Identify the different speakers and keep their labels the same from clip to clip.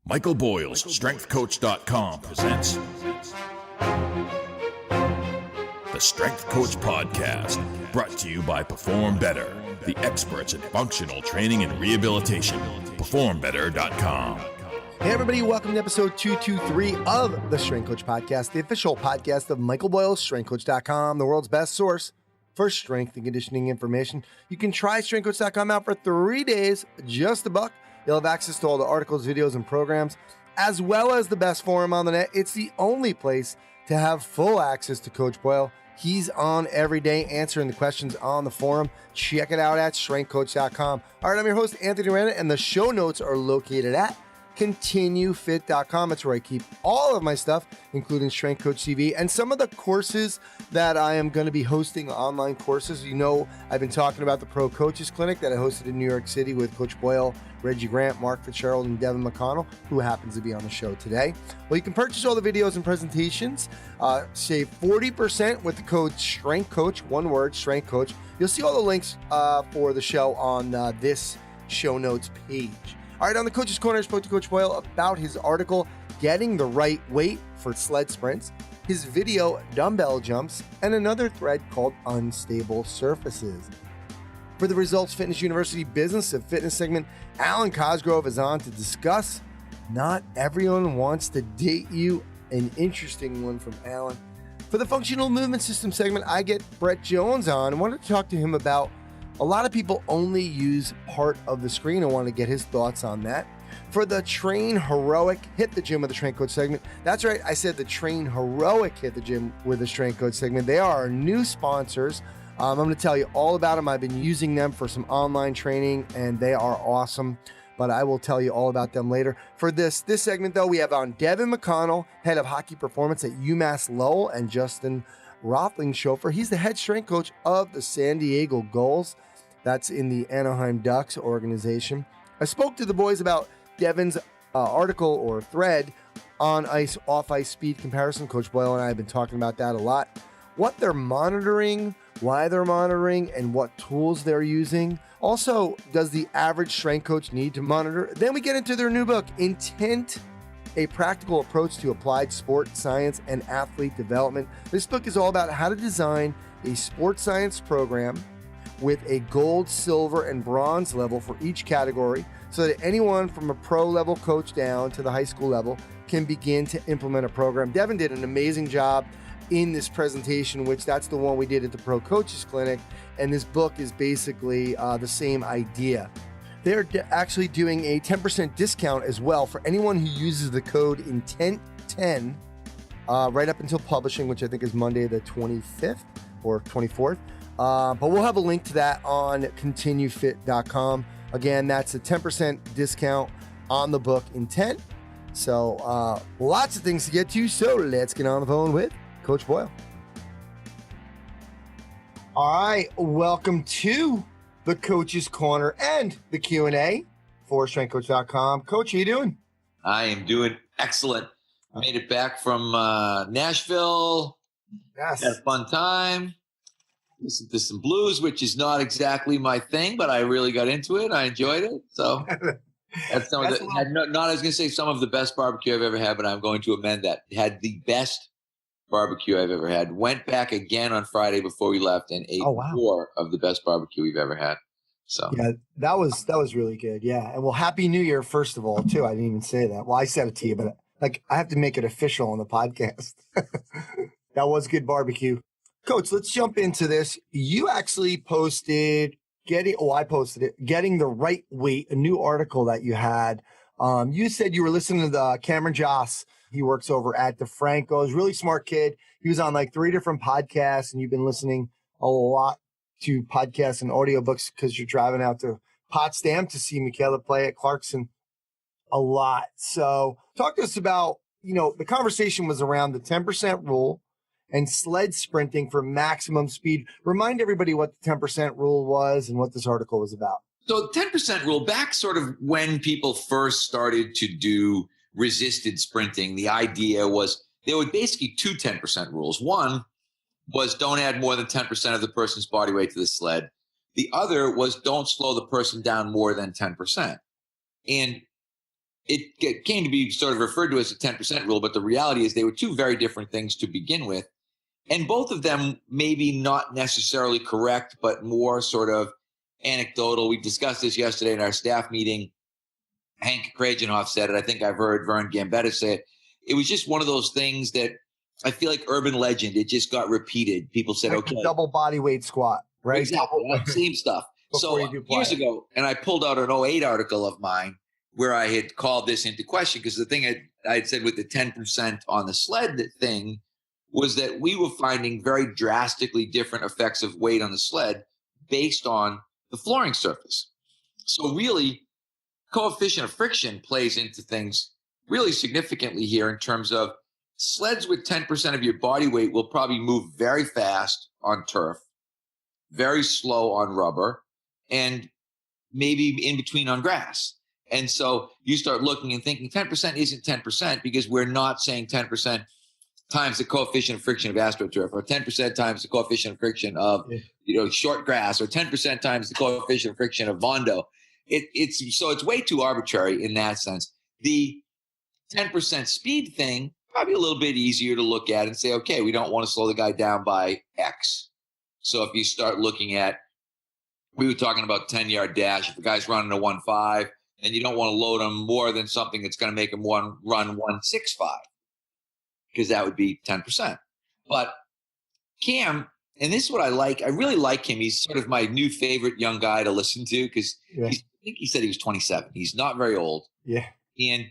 Speaker 1: Michael Boyle's StrengthCoach.com presents the Strength Coach Podcast, brought to you by Perform Better, the experts in functional training and rehabilitation. PerformBetter.com.
Speaker 2: Hey everybody, welcome to episode 223 of the Strength Coach Podcast, the official podcast of Michael Boyle's StrengthCoach.com, the world's best source for strength and conditioning information. You can try StrengthCoach.com out for 3 days, just $1. You'll have access to all the articles, videos, and programs, as well as the best forum on the net. It's the only place to have full access to Coach Boyle. He's on every day answering the questions on the forum. Check it out at StrengthCoach.com. All right, I'm your host, Anthony Rana, and the show notes are located at ContinueFit.com. That's where I keep all of my stuff, including Strength Coach TV and some of the courses that I am going to be hosting, online courses. You know, I've been talking about the Pro Coaches Clinic that I hosted in New York City with Coach Boyle, Reggie Grant, Mark Fitzgerald, and Devan McConnell, who happens to be on the show today. Well, you can purchase all the videos and presentations, save 40% with the code StrengthCoach, one word, StrengthCoach. You'll see all the links for the show on this show notes page. All right, on the Coach's Corner, I spoke to Coach Boyle about his article, Getting the Right Weight for Sled Sprints, his video, Dumbbell Jumps, and another thread called Unstable Surfaces. For the Results Fitness University Business of Fitness segment, Alan Cosgrove is on to discuss Not Everyone Wants to Date You, an interesting one from Alan. For the Functional Movement System segment, I get Brett Jones on. I wanted to talk to him about a lot of people only use part of the screen. I want to get his thoughts on that. For the Train Heroic Hit the Gym with the Strength Coach segment, that's right, I said the Train Heroic Hit the Gym with the Strength Coach segment. They are our new sponsors. I'm going to tell you all about them. I've been using them for some online training, and they are awesome. But I will tell you all about them later. For this segment, though, we have on Devan McConnell, head of hockey performance at UMass Lowell, and Justin Roethlingshoefer. He's the head strength coach of the San Diego Gulls. That's in the Anaheim Ducks organization. I spoke to the boys about Devan's article or thread on ice, off ice speed comparison. Coach Boyle and I have been talking about that a lot. What they're monitoring, why they're monitoring, and what tools they're using. Also, does the average strength coach need to monitor? Then we get into their new book, Intent, a Practical Approach to Applied Sport Science and Athlete Development. This book is all about how to design a sports science program with a gold, silver, and bronze level for each category so that anyone from a pro level coach down to the high school level can begin to implement a program. Devan did an amazing job in this presentation, which that's the one we did at the Pro Coaches Clinic, and this book is basically the same idea. They're actually doing a 10% discount as well for anyone who uses the code INTENT10 right up until publishing, which I think is Monday the 25th or 24th. But we'll have a link to that on ContinueFit.com. Again, that's a 10% discount on the book Intent. So lots of things to get to. So let's get on the phone with Coach Boyle. All right, welcome to the Coach's Corner and the Q&A for StrengthCoach.com. Coach, how you doing?
Speaker 3: I am doing excellent. I made it back from Nashville.
Speaker 2: Yes.
Speaker 3: Had a fun time. Listened to some blues, which is not exactly my thing, but I really got into it. I enjoyed it. So that's some of the, I was going to say some of the best barbecue I've ever had, but I'm going to amend that. Had the best barbecue I've ever had. Went back again on Friday before we left and ate more of the best barbecue we've ever had. So
Speaker 2: yeah, that was really good. Yeah. And well, Happy New Year, first of all, too. I didn't even say that. Well, I said it to you, but like I have to make it official on the podcast. That was good barbecue. Coach, let's jump into this. You actually posted Getting the Right Weight, a new article that you had. You said you were listening to the Cameron Joss. He works over at DeFranco's, really smart kid. He was on like 3 different podcasts, and you've been listening a lot to podcasts and audiobooks because you're driving out to Potsdam to see Michaela play at Clarkson a lot. So talk to us about, the conversation was around the 10% rule and sled sprinting for maximum speed. Remind everybody what the 10% rule was and what this article was about.
Speaker 3: So 10% rule, back sort of when people first started to do resisted sprinting, the idea was there were basically 2 10% rules. One was don't add more than 10% of the person's body weight to the sled. The other was don't slow the person down more than 10%. And came to be sort of referred to as a 10% rule, but the reality is they were two very different things to begin with. And both of them maybe not necessarily correct, but more sort of anecdotal. We discussed this yesterday in our staff meeting. Hank Kragenhoff said it. I think I've heard Vern Gambetta say it. It was just one of those things that I feel like urban legend. It just got repeated. People said,
Speaker 2: like
Speaker 3: okay.
Speaker 2: Double body weight squat, right?
Speaker 3: Exactly. Same stuff. So years ago, and I pulled out an 08 article of mine where I had called this into question, because the thing I had said with the 10% on the sled thing was that we were finding very drastically different effects of weight on the sled based on the flooring surface. So really, coefficient of friction plays into things really significantly here in terms of sleds with 10% of your body weight will probably move very fast on turf, very slow on rubber, and maybe in between on grass. And so you start looking and thinking 10% isn't 10% because we're not saying 10% times the coefficient of friction of AstroTurf, or 10% times the coefficient of friction of short grass, or 10% times the coefficient of friction of Vondo. It's way too arbitrary in that sense. The 10% speed thing, probably a little bit easier to look at and say, okay, we don't want to slow the guy down by X. So if you start looking at, we were talking about 10-yard dash. If the guy's running a 1.5, then you don't want to load him more than something that's going to make him run 1.65, because that would be 10%. But Cam, and this is what I like, I really like him. He's sort of my new favorite young guy to listen to, because I think he said he was 27. He's not very old.
Speaker 2: Yeah.
Speaker 3: And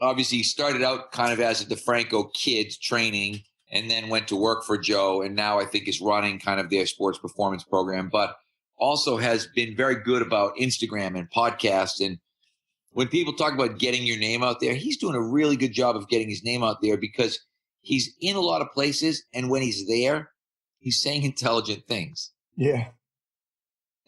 Speaker 3: obviously he started out kind of as a DeFranco kid training, and then went to work for Joe, and now I think is running kind of their sports performance program, but also has been very good about Instagram and podcasts. And when people talk about getting your name out there, he's doing a really good job of getting his name out there, because he's in a lot of places, and when he's there, he's saying intelligent things.
Speaker 2: Yeah.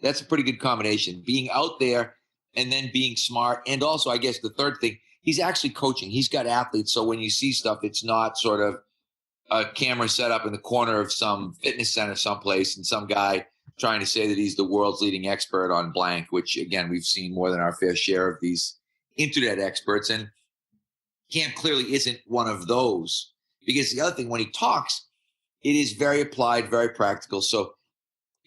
Speaker 3: That's a pretty good combination, being out there and then being smart. And also, I guess the third thing, he's actually coaching. He's got athletes. So when you see stuff, it's not sort of a camera set up in the corner of some fitness center someplace and some guy trying to say that he's the world's leading expert on blank, which, again, we've seen more than our fair share of these internet experts. And Cam clearly isn't one of those, because the other thing, when he talks, it is very applied, very practical. So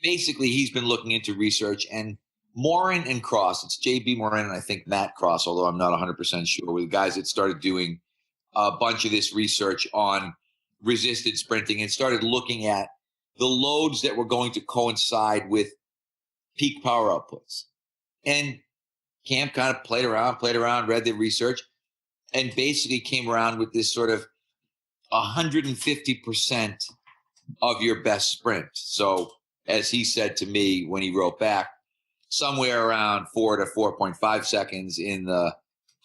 Speaker 3: basically, he's been looking into research, and Morin and Cross, it's JB Morin and I think Matt Cross, although I'm not 100% sure, were the guys that started doing a bunch of this research on resisted sprinting and started looking at the loads that were going to coincide with peak power outputs. And Cam kind of played around, read the research, and basically came around with this sort of 150% of your best sprint. So as he said to me when he wrote back, somewhere around 4 to 4.5 seconds in the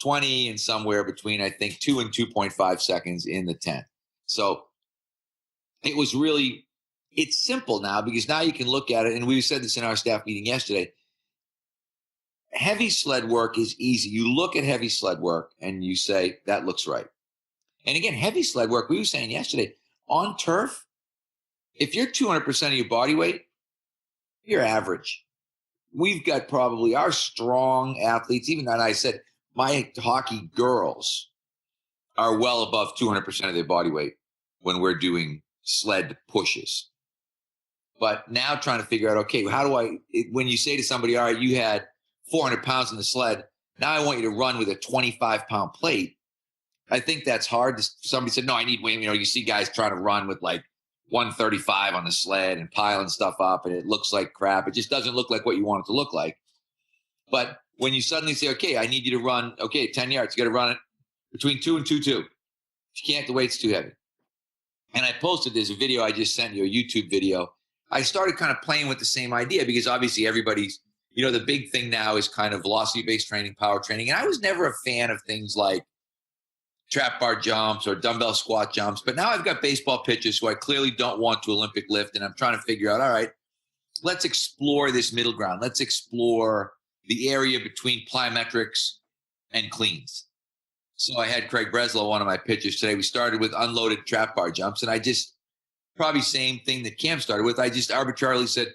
Speaker 3: 20, and somewhere between, I think, 2 and 2.5 seconds in the 10. So it was really, it's simple now, because now you can look at it, and we said this in our staff meeting yesterday. Heavy sled work is easy. You look at heavy sled work and you say, that looks right. And again, heavy sled work, we were saying yesterday, on turf, if you're 200% of your body weight, you're average. We've got probably our strong athletes, even that I said, my hockey girls are well above 200% of their body weight when we're doing sled pushes. But now trying to figure out, okay, how do when you say to somebody, all right, you had 400 pounds in the sled, now I want you to run with a 25-pound plate. I think that's hard. Somebody said, no, I need weight. You see guys trying to run with like 135 on the sled and piling stuff up, and it looks like crap. It just doesn't look like what you want it to look like. But when you suddenly say, okay, I need you to run, 10 yards, you got to run it between 2 and 2.2. You can't, the weight's too heavy. And I posted, there's a video I just sent you, a YouTube video. I started kind of playing with the same idea, because obviously everybody's, the big thing now is kind of velocity-based training, power training. And I was never a fan of things like trap bar jumps or dumbbell squat jumps. But now I've got baseball pitchers who I clearly don't want to Olympic lift. And I'm trying to figure out, all right, let's explore this middle ground. Let's explore the area between plyometrics and cleans. So I had Craig Breslow, one of my pitchers today. We started with unloaded trap bar jumps. And I just, probably same thing that Cam started with. I just arbitrarily said,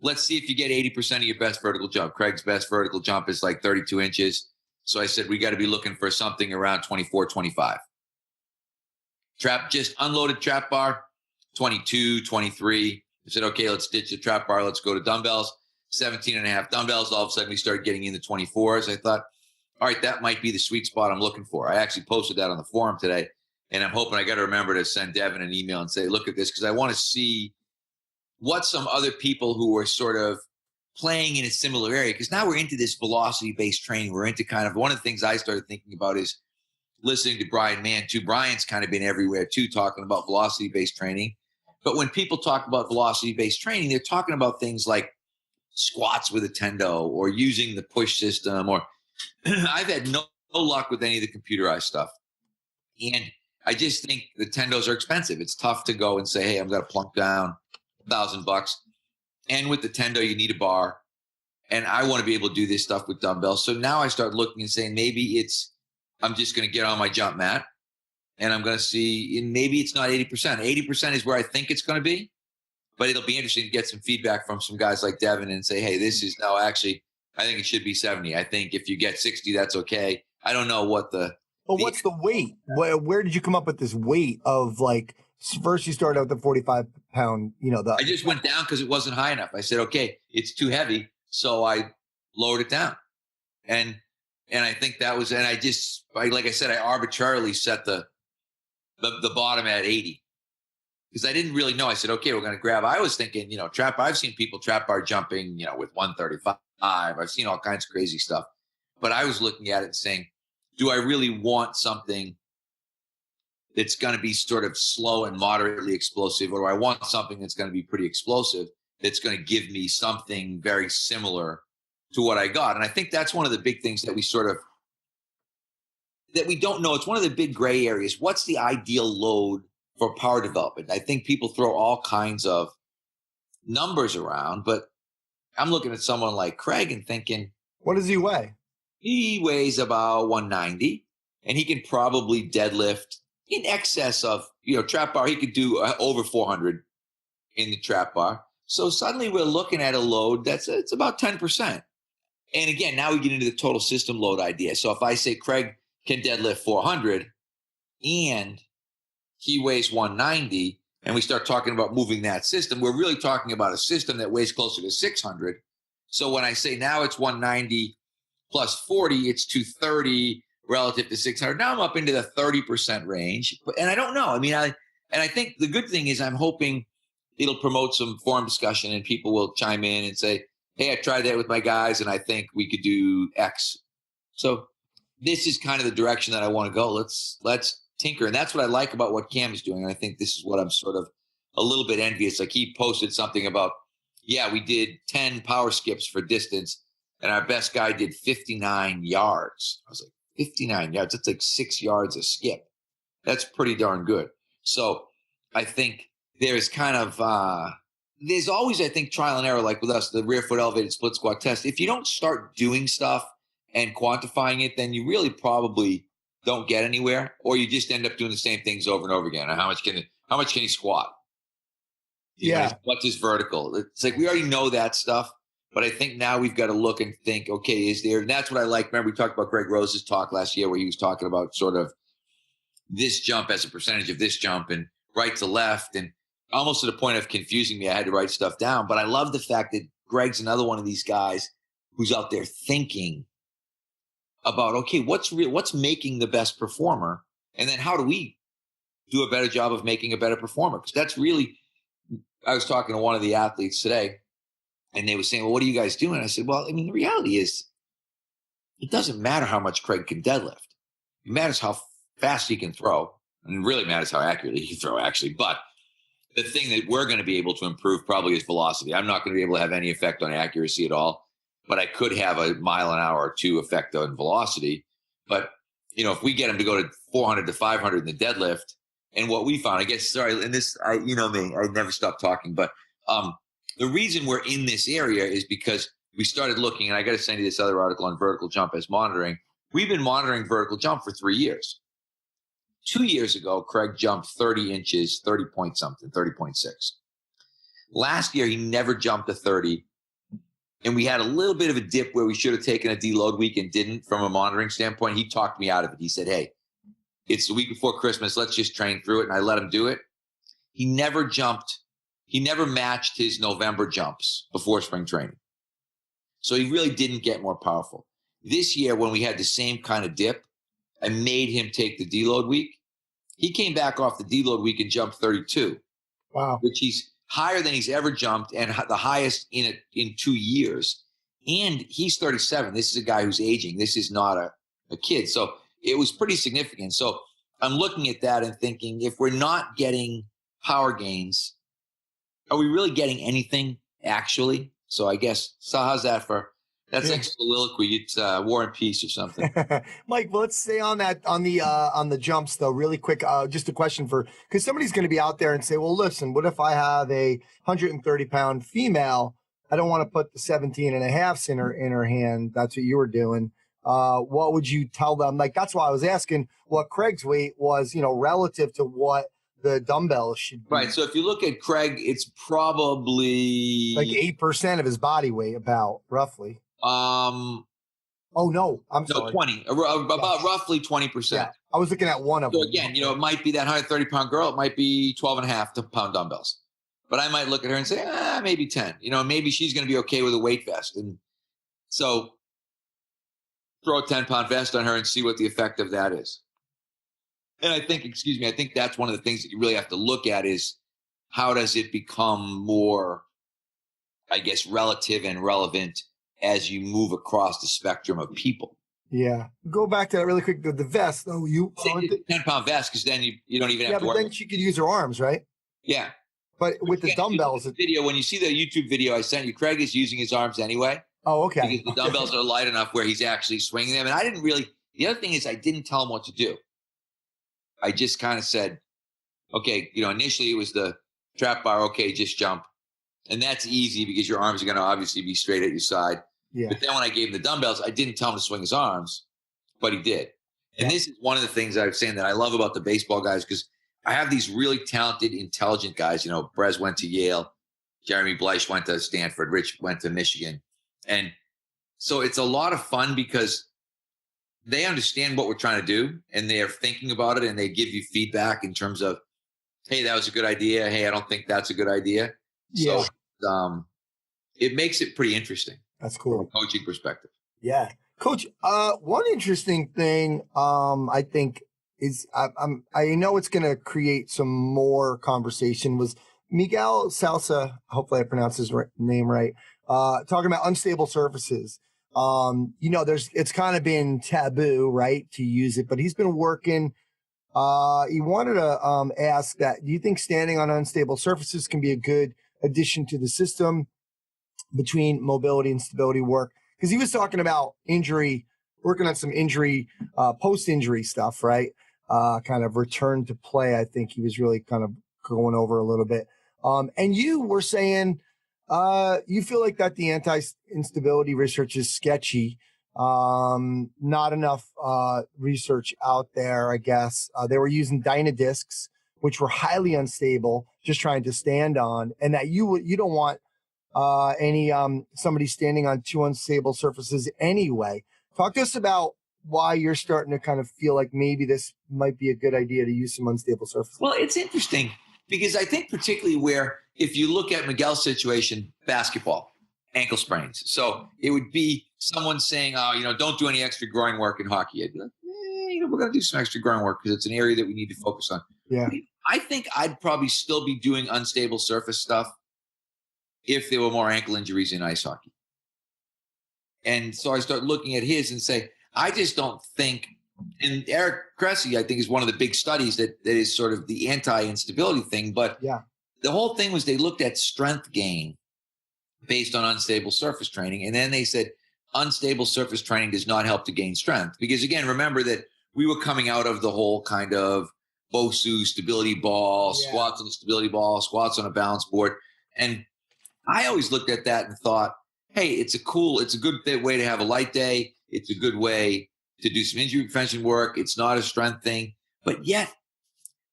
Speaker 3: let's see if you get 80% of your best vertical jump. Craig's best vertical jump is like 32 inches. So I said, we got to be looking for something around 24, 25. Just unloaded trap bar, 22, 23. I said, okay, let's ditch the trap bar. Let's go to dumbbells, 17 and a half dumbbells. All of a sudden we started getting into 24s. I thought, all right, that might be the sweet spot I'm looking for. I actually posted that on the forum today, and I'm hoping I got to remember to send Devan an email and say, look at this, because I want to see what some other people who are sort of playing in a similar area, because now we're into this velocity-based training. We're into kind of, one of the things I started thinking about is listening to Brian Mann too. Brian's kind of been everywhere too, talking about velocity-based training. But when people talk about velocity-based training, they're talking about things like squats with a tendo or using the push system, or I've had no luck with any of the computerized stuff. And I just think the tendos are expensive. It's tough to go and say, hey, I'm going to plunk down $1,000. And with the tendo, you need a bar. And I want to be able to do this stuff with dumbbells. So now I start looking and saying, maybe I'm just going to get on my jump mat and I'm going to see, and maybe it's not 80%. 80% is where I think it's going to be. But it'll be interesting to get some feedback from some guys like Devan and say, hey, this is no, actually, I think it should be 70. I think if you get 60, that's okay. I don't know what
Speaker 2: what's the weight? Where did you come up with this weight of, like, first you started out with the 45 pound, I
Speaker 3: just went down because it wasn't high enough. I said, okay, it's too heavy. So I lowered it down. And I think that was, and like I said, I arbitrarily set the bottom at 80. Because I didn't really know. I said, okay, we're going to grab. I was thinking, I've seen people trap bar jumping, with 135. I've seen all kinds of crazy stuff. But I was looking at it and saying, do I really want something that's going to be sort of slow and moderately explosive? Or do I want something that's going to be pretty explosive, that's going to give me something very similar to what I got? And I think that's one of the big things that we don't know. It's one of the big gray areas. What's the ideal load for power development? I think people throw all kinds of numbers around, but I'm looking at someone like Craig and thinking,
Speaker 2: what does he weigh?
Speaker 3: He weighs about 190, and he can probably deadlift in excess of, trap bar. He could do over 400 in the trap bar. So suddenly we're looking at a load it's about 10%. And again, now we get into the total system load idea. So if I say Craig can deadlift 400 and he weighs 190, and we start talking about moving that system, we're really talking about a system that weighs closer to 600. So when I say now it's 190 plus 40, it's 230 relative to 600. Now I'm up into the 30% range. And I don't know. I think the good thing is I'm hoping it'll promote some forum discussion and people will chime in and say, hey, I tried that with my guys and I think we could do X. So this is kind of the direction that I want to go. Let's tinker. And that's what I like about what Cam is doing. And I think this is what I'm sort of a little bit envious. Like he posted something about, we did 10 power skips for distance and our best guy did 59 yards. I was like, 59 yards? That's like 6 yards a skip. That's pretty darn good. So I think there's kind of, there's always, I think, trial and error, like with us, the rear foot elevated split squat test. If you don't start doing stuff and quantifying it, then you really probably don't get anywhere, or you just end up doing the same things over and over again. How much can he squat? What's his vertical? It's like we already know that stuff, but I think now we've got to look and think, okay, is there? And that's what I like. Remember, we talked about Greg Rose's talk last year where he was talking about sort of this jump as a percentage of this jump and right to left, and almost to the point of confusing me. I had to write stuff down, but I love the fact that Greg's another one of these guys who's out there thinking about, okay, what's making the best performer? And then how do we do a better job of making a better performer? Because that's really, I was talking to one of the athletes today and they were saying, well, what are you guys doing? I said, well, the reality is it doesn't matter how much Craig can deadlift. It matters how fast he can throw, and it really matters how accurately he can throw, actually. But the thing that we're going to be able to improve probably is velocity. I'm not going to be able to have any effect on accuracy at all, but I could have a mile an hour or two effect on velocity. But, if we get him to go to 400 to 500 in the deadlift, and what we found, and this, I never stop talking, but the reason we're in this area is because we started looking, and I got to send you this other article on vertical jump as monitoring. We've been monitoring vertical jump for 3 years. 2 years ago, Craig jumped 30 inches, 30 point something, 30.6. Last year, he never jumped a 30. and we had a little bit of a dip where we should have taken a deload week and didn't from a monitoring standpoint. He talked me out of it. He said, hey, it's the week before Christmas. Let's just train through it. And I let him do it. He never jumped. He never matched his November jumps before spring training. So he really didn't get more powerful. This year, when we had the same kind of dip, I made him take the deload week. He came back off the deload week and jumped 32.
Speaker 2: Wow.
Speaker 3: Which he's higher than he's ever jumped and the highest in 2 years. And he's 37. This is a guy who's aging. This is not a kid. So it was pretty significant. So I'm looking at that and thinking, if we're not getting power gains, are we really getting anything actually? So I guess, so how's that for, that's like soliloquy. It's War and Peace or something.
Speaker 2: Mike, well, let's stay on that, on the jumps though, really quick. Just a question because somebody's going to be out there and say, well, listen, what if I have a 130-pound female? I don't want to put the 17 and a half in her hand. That's what you were doing. What would you tell them? Like, that's why I was asking what Craig's weight was, relative to what the dumbbells should be.
Speaker 3: Right. So if you look at Craig, it's probably
Speaker 2: like 8% of his body weight, about roughly. Oh no, I'm sorry.
Speaker 3: 20, about roughly 20%.
Speaker 2: Yeah, I was looking at one of them.
Speaker 3: So again, it might be that 130-pound girl. It might be 12 and a half pound dumbbells. But I might look at her and say, maybe 10. Maybe she's going to be okay with a weight vest. And so throw a 10-pound vest on her and see what the effect of that is. And I think that's one of the things that you really have to look at is how does it become more, I guess, relative and relevant as you move across the spectrum of people.
Speaker 2: Yeah. Go back to that really quick. The vest, though,
Speaker 3: 10-pound vest, because then you don't even have to
Speaker 2: worry. Yeah, but then she could use her arms, right?
Speaker 3: Yeah.
Speaker 2: But with the dumbbells.
Speaker 3: When you see the YouTube video I sent you, Craig is using his arms anyway.
Speaker 2: Oh, okay.
Speaker 3: Because the dumbbells are light enough where he's actually swinging them. And the other thing is I didn't tell him what to do. I just kind of said, okay, initially it was the trap bar, okay, just jump. And that's easy because your arms are going to obviously be straight at your side.
Speaker 2: Yeah.
Speaker 3: But then when I gave him the dumbbells, I didn't tell him to swing his arms, but he did. And this is one of the things I was saying that I love about the baseball guys, because I have these really talented, intelligent guys. Brez went to Yale, Jeremy Bleish went to Stanford, Rich went to Michigan. And so it's a lot of fun because they understand what we're trying to do and they're thinking about it and they give you feedback in terms of, hey, that was a good idea. Hey, I don't think that's a good idea.
Speaker 2: Yeah.
Speaker 3: So it makes it pretty interesting.
Speaker 2: That's cool.
Speaker 3: From a coaching perspective.
Speaker 2: Yeah. Coach, one interesting thing I think is I know it's going to create some more conversation was Miguel Salsa, hopefully I pronounced his name right, talking about unstable surfaces. It's kind of been taboo, right, to use it, but he's been working. He wanted to ask that, do you think standing on unstable surfaces can be a good addition to the system between mobility and stability work? Because he was talking about injury, working on some injury, post-injury stuff, right? Kind of return to play. I think he was really kind of going over a little bit. And you were saying you feel like that the anti-instability research is sketchy. Not enough research out there, I guess. They were using Dynadiscs, which were highly unstable, just trying to stand on, and that you don't want somebody standing on too unstable surfaces anyway. Talk to us about why you're starting to kind of feel like maybe this might be a good idea to use some unstable surfaces.
Speaker 3: Well, it's interesting because I think particularly where if you look at Miguel's situation, basketball, ankle sprains. So it would be someone saying, don't do any extra groin work in hockey. I'd be like, we're going to do some extra groin work because it's an area that we need to focus on.
Speaker 2: Yeah.
Speaker 3: I think I'd probably still be doing unstable surface stuff if there were more ankle injuries in ice hockey. And so I start looking at his and say, I just don't think, and Eric Cressy, I think, is one of the big studies that is sort of the anti-instability thing. But
Speaker 2: yeah,
Speaker 3: the whole thing was they looked at strength gain based on unstable surface training. And then they said unstable surface training does not help to gain strength. Because again, remember that we were coming out of the whole kind of BOSU stability ball, squats on the stability ball, squats on a balance board. And I always looked at that and thought, hey, it's a good way to have a light day. It's a good way to do some injury prevention work. It's not a strength thing. But yet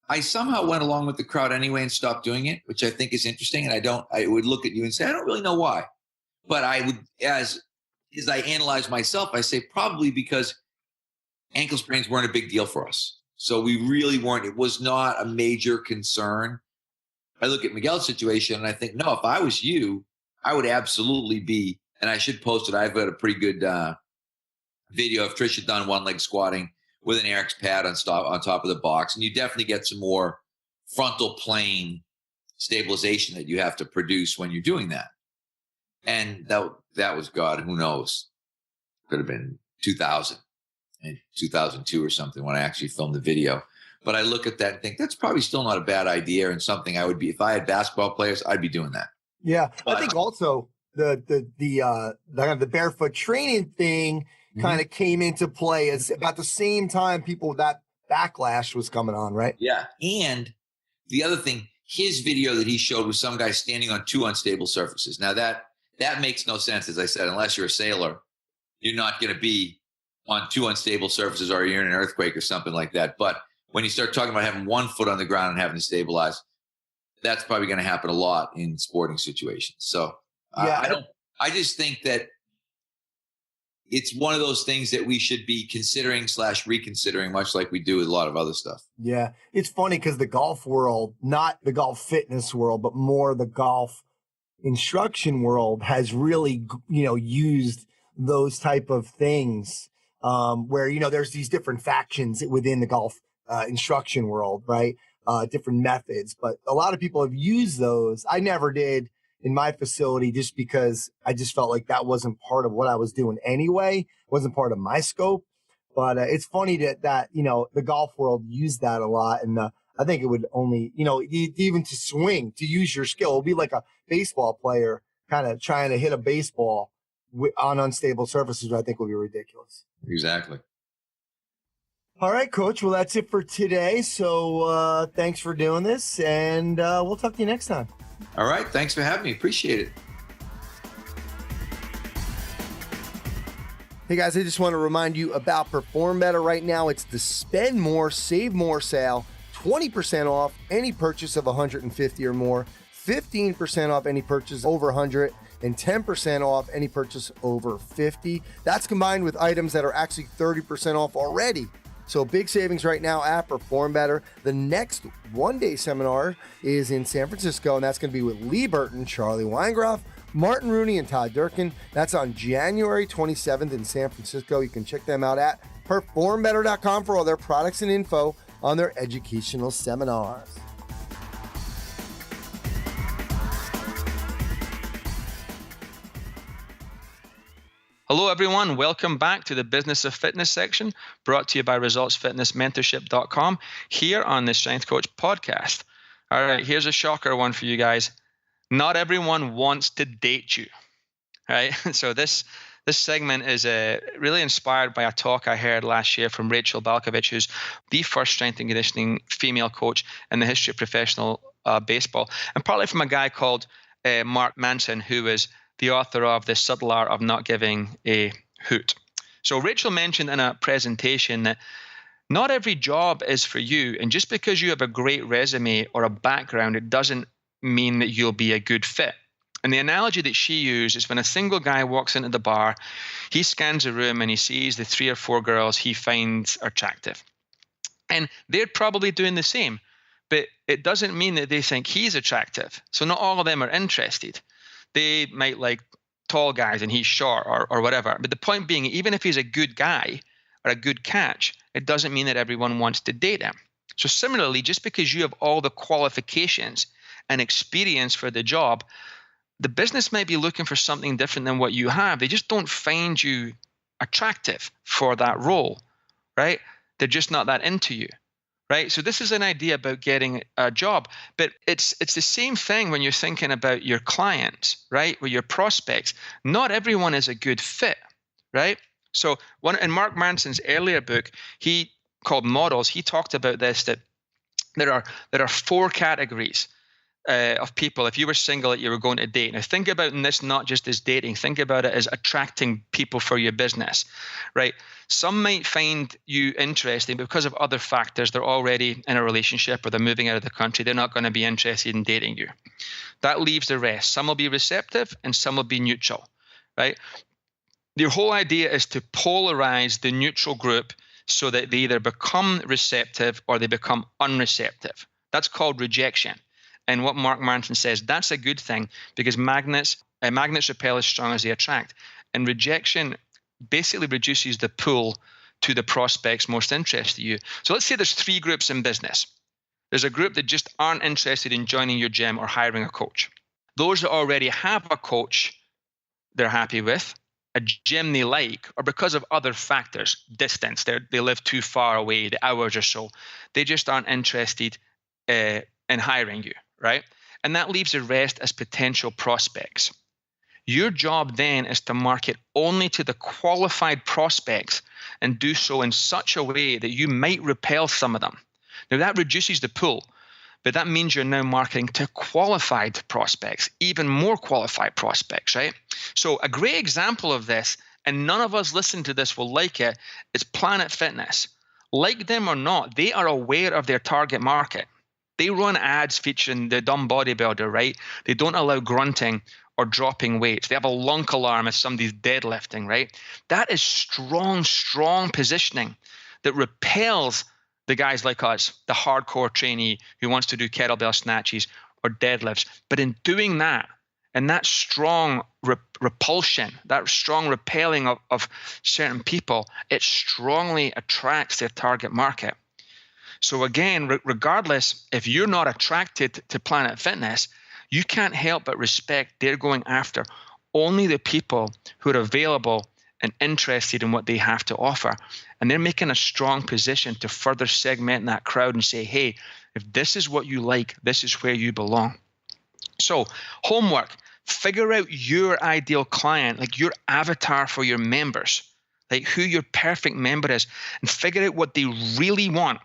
Speaker 3: I somehow went along with the crowd anyway and stopped doing it, which I think is interesting. And I would look at you and say, I don't really know why. But I would, as I analyze myself, I say probably because ankle sprains weren't a big deal for us. So we really weren't. It was not a major concern. I look at Miguel's situation and I think, no, if I was you, I would absolutely be, and I should post it. I've got a pretty good video of Trisha done one leg squatting with an Eric's pad on top of the box. And you definitely get some more frontal plane stabilization that you have to produce when you're doing that. And that was, God, who knows? Could have been 2000 and 2002 or something when I actually filmed the video. But I look at that and think that's probably still not a bad idea and something I would be, if I had basketball players, I'd be doing that.
Speaker 2: Yeah. But I think also the barefoot training thing kind of came into play as about the same time that backlash was coming on, right?
Speaker 3: Yeah. And the other thing, his video that he showed was some guy standing on 2 unstable surfaces. Now that makes no sense, as I said, unless you're a sailor, you're not going to be on 2 unstable surfaces or you're in an earthquake or something like that. But when you start talking about having 1 foot on the ground and having to stabilize, that's probably going to happen a lot in sporting situations. So I just think that it's one of those things that we should be considering / reconsidering, much like we do with a lot of other stuff.
Speaker 2: Yeah. It's funny because the golf world, not the golf fitness world, but more the golf instruction world has really, used those type of things where, there's these different factions within the golf instruction world, right? Different methods, but a lot of people have used those. I never did in my facility just because I just felt like that wasn't part of what I was doing anyway, wasn't part of my scope. But it's funny that the golf world used that a lot. And I think it would only, even to swing, to use your skill, it would be like a baseball player kind of trying to hit a baseball on unstable surfaces, I think would be ridiculous.
Speaker 3: Exactly.
Speaker 2: All right, Coach. Well, that's it for today. So thanks for doing this, and we'll talk to you next time.
Speaker 3: All right. Thanks for having me. Appreciate it.
Speaker 2: Hey, guys, I just want to remind you about Perform Better right now. It's the Spend More, Save More sale. 20% off any purchase of $150 or more, 15% off any purchase over $100, and 10% off any purchase over $50. That's combined with items that are actually 30% off already. So big savings right now at Perform Better. The next one-day seminar is in San Francisco, and that's going to be with Lee Burton, Charlie Weingroff, Martin Rooney, and Todd Durkin. That's on January 27th in San Francisco. You can check them out at performbetter.com for all their products and info on their educational seminars.
Speaker 4: Hello, everyone. Welcome back to the Business of Fitness section, brought to you by ResultsFitnessMentorship.com here on the Strength Coach podcast. All right, here's a shocker one for you guys. Not everyone wants to date you, right? So this segment is really inspired by a talk I heard last year from Rachel Balkovich, who's the first strength and conditioning female coach in the history of professional baseball, and partly from a guy called Mark Manson, who is the author of The Subtle Art of Not Giving a Hoot. So Rachel mentioned in a presentation that not every job is for you, and just because you have a great resume or a background, it doesn't mean that you'll be a good fit. And the analogy that she used is when a single guy walks into the bar, he scans the room and he sees the 3 or 4 girls he finds attractive. And they're probably doing the same, but it doesn't mean that they think he's attractive. So not all of them are interested. They might like tall guys and he's short or whatever. But the point being, even if he's a good guy or a good catch, it doesn't mean that everyone wants to date him. So similarly, just because you have all the qualifications and experience for the job, the business might be looking for something different than what you have. They just don't find you attractive for that role, right? They're just not that into you. Right? So this is an idea about getting a job, but it's the same thing when you're thinking about your clients, right? Or your prospects. Not everyone is a good fit, right? So in Mark Manson's earlier book, he called Models, he talked about this, that there are 4 categories of people, if you were single, that you were going to date. Now think about this not just as dating, think about it as attracting people for your business, right? Some might find you interesting because of other factors. They're already in a relationship or they're moving out of the country. They're not going to be interested in dating you. That leaves the rest. Some will be receptive and some will be neutral. right? Your whole idea is to polarize the neutral group so that they either become receptive or they become unreceptive. That's called rejection. And what Mark Manson says, that's a good thing, because magnets repel as strong as they attract. And rejection basically reduces the pull to the prospects most interested in you. So let's say there's 3 groups in business. There's a group that just aren't interested in joining your gym or hiring a coach. Those that already have a coach they're happy with, a gym they like, or because of other factors, distance, they live too far away, the hours or so, they just aren't interested in hiring you, right? And that leaves the rest as potential prospects. Your job then is to market only to the qualified prospects and do so in such a way that you might repel some of them. Now that reduces the pool, but that means you're now marketing to qualified prospects, even more qualified prospects, right? So a great example of this, and none of us listening to this will like it, is Planet Fitness. Like them or not, they are aware of their target market. They run ads featuring the dumb bodybuilder, right? They don't allow grunting or dropping weights. They have a lunk alarm if somebody's deadlifting, right? That is strong, strong positioning that repels the guys like us, the hardcore trainee who wants to do kettlebell snatches or deadlifts. But in doing that, and that strong repulsion, that strong repelling of certain people, it strongly attracts their target market. So again, regardless, if you're not attracted to Planet Fitness, you can't help but respect they're going after only the people who are available and interested in what they have to offer. And they're making a strong position to further segment that crowd and say, hey, if this is what you like, this is where you belong. So homework, figure out your ideal client, like your avatar for your members, like who your perfect member is, and figure out what they really want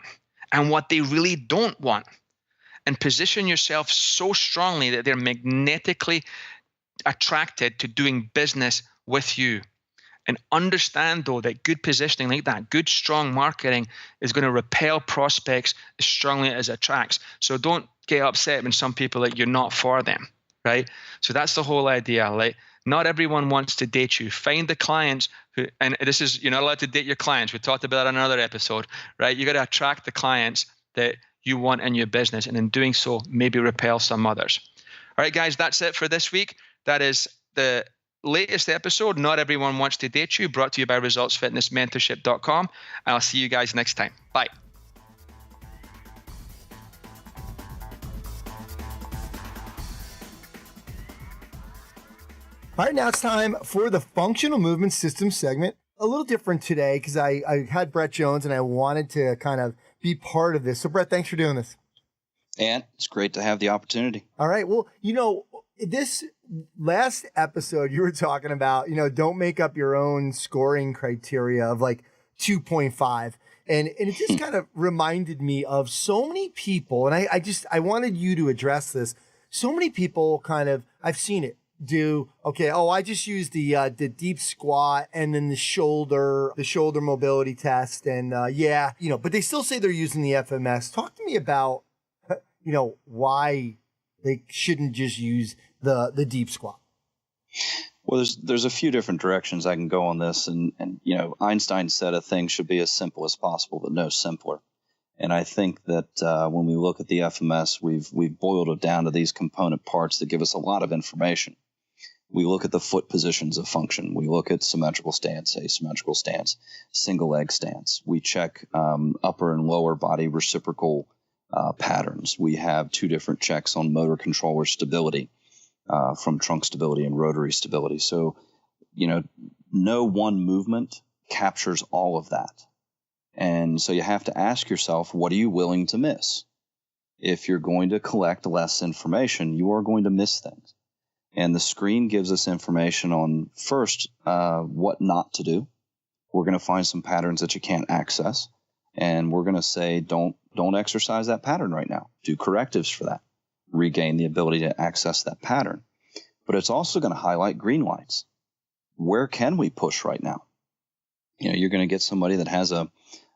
Speaker 4: and what they really don't want. And position yourself so strongly that they're magnetically attracted to doing business with you. And understand, though, that good positioning like that, good, strong marketing is going to repel prospects as strongly as it attracts. So don't get upset when some people like you're not for them, right? So that's the whole idea. Like, not everyone wants to date you. Find the clients who, and this is, you're not allowed to date your clients. We talked about that in another episode, right? You got to attract the clients that you want in your business. And in doing so, maybe repel some others. All right, guys, that's it for this week. That is the latest episode, Not Everyone Wants to Date You, brought to you by resultsfitnessmentorship.com. And I'll see you guys next time. Bye.
Speaker 2: All right, now it's time for the Functional Movement System segment. A little different today because I had Brett Jones and I wanted to kind of be part of this. So, Brett, thanks for doing this.
Speaker 5: And it's great to have the opportunity. All
Speaker 2: right. Well, this last episode you were talking about, don't make up your own scoring criteria of like 2.5. And it just kind of reminded me of so many people. And I wanted you to address this. So many people I've seen it do, I just use the deep squat and then the shoulder mobility test. And but they still say they're using the FMS. Talk to me about, why they shouldn't just use the deep squat.
Speaker 5: Well, there's a few different directions I can go on this. And Einstein said a thing should be as simple as possible, but no simpler. And I think that when we look at the FMS, we've boiled it down to these component parts that give us a lot of information. We look at the foot positions of function. We look at symmetrical stance, asymmetrical stance, single leg stance. We check upper and lower body reciprocal patterns. We have 2 different checks on motor controller stability, from trunk stability and rotary stability. So, no one movement captures all of that. And so you have to ask yourself, what are you willing to miss? If you're going to collect less information, you are going to miss things. And the screen gives us information on, first, what not to do. We're going to find some patterns that you can't access. And we're going to say, don't exercise that pattern right now. Do correctives for that. Regain the ability to access that pattern. But it's also going to highlight green lights. Where can we push right now? You're going to get somebody that has a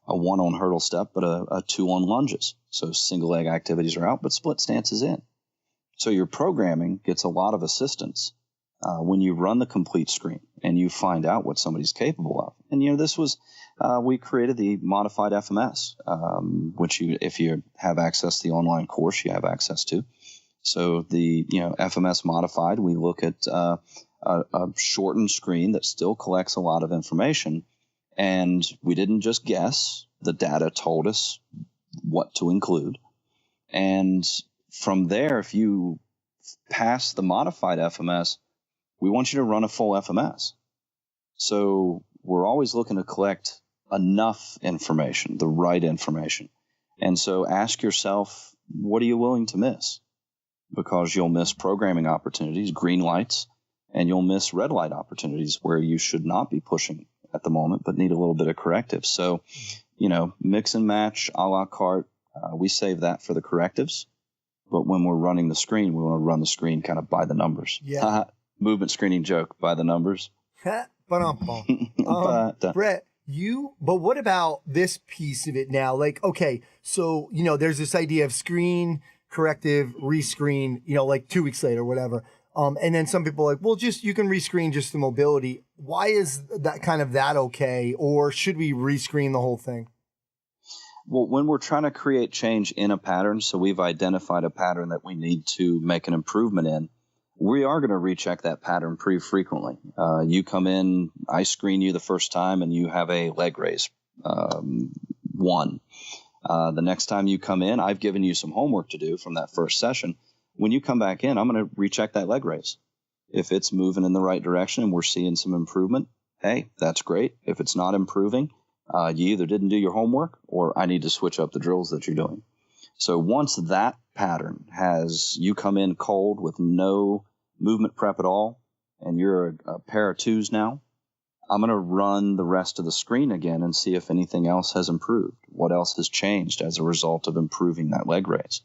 Speaker 5: 1 on hurdle step, but a 2 on lunges. So single leg activities are out, but split stance is in. So your programming gets a lot of assistance when you run the complete screen and you find out what somebody's capable of. And, this was, we created the modified FMS, which if you have access to the online course, you have access to. So the, FMS modified, we look at a shortened screen that still collects a lot of information. And we didn't just guess. The data told us what to include. And from there, if you pass the modified FMS, we want you to run a full FMS. So we're always looking to collect enough information, the right information. And so ask yourself, what are you willing to miss? Because you'll miss programming opportunities, green lights, and you'll miss red light opportunities where you should not be pushing at the moment, but need a little bit of corrective. So, mix and match, a la carte, we save that for the correctives. But when we're running the screen, we want to run the screen kind of by the numbers.
Speaker 2: Yeah.
Speaker 5: Movement screening joke, by the numbers.
Speaker 2: Brett, but what about this piece of it now? Like, okay, so, there's this idea of screen, corrective, rescreen, like 2 weeks later, whatever. And then some people are like, well, you can rescreen just the mobility. Why is that okay? Or should we rescreen the whole thing?
Speaker 5: Well, when we're trying to create change in a pattern, so we've identified a pattern that we need to make an improvement in, we are going to recheck that pattern pretty frequently. You come in, I screen you the first time, and you have a leg raise, 1. The next time you come in, I've given you some homework to do from that first session. When you come back in, I'm going to recheck that leg raise. If it's moving in the right direction and we're seeing some improvement, hey, that's great. If it's not improving, you either didn't do your homework or I need to switch up the drills that you're doing. So once that pattern has you come in cold with no movement prep at all, and you're a pair of 2s now, I'm going to run the rest of the screen again and see if anything else has improved. What else has changed as a result of improving that leg raise?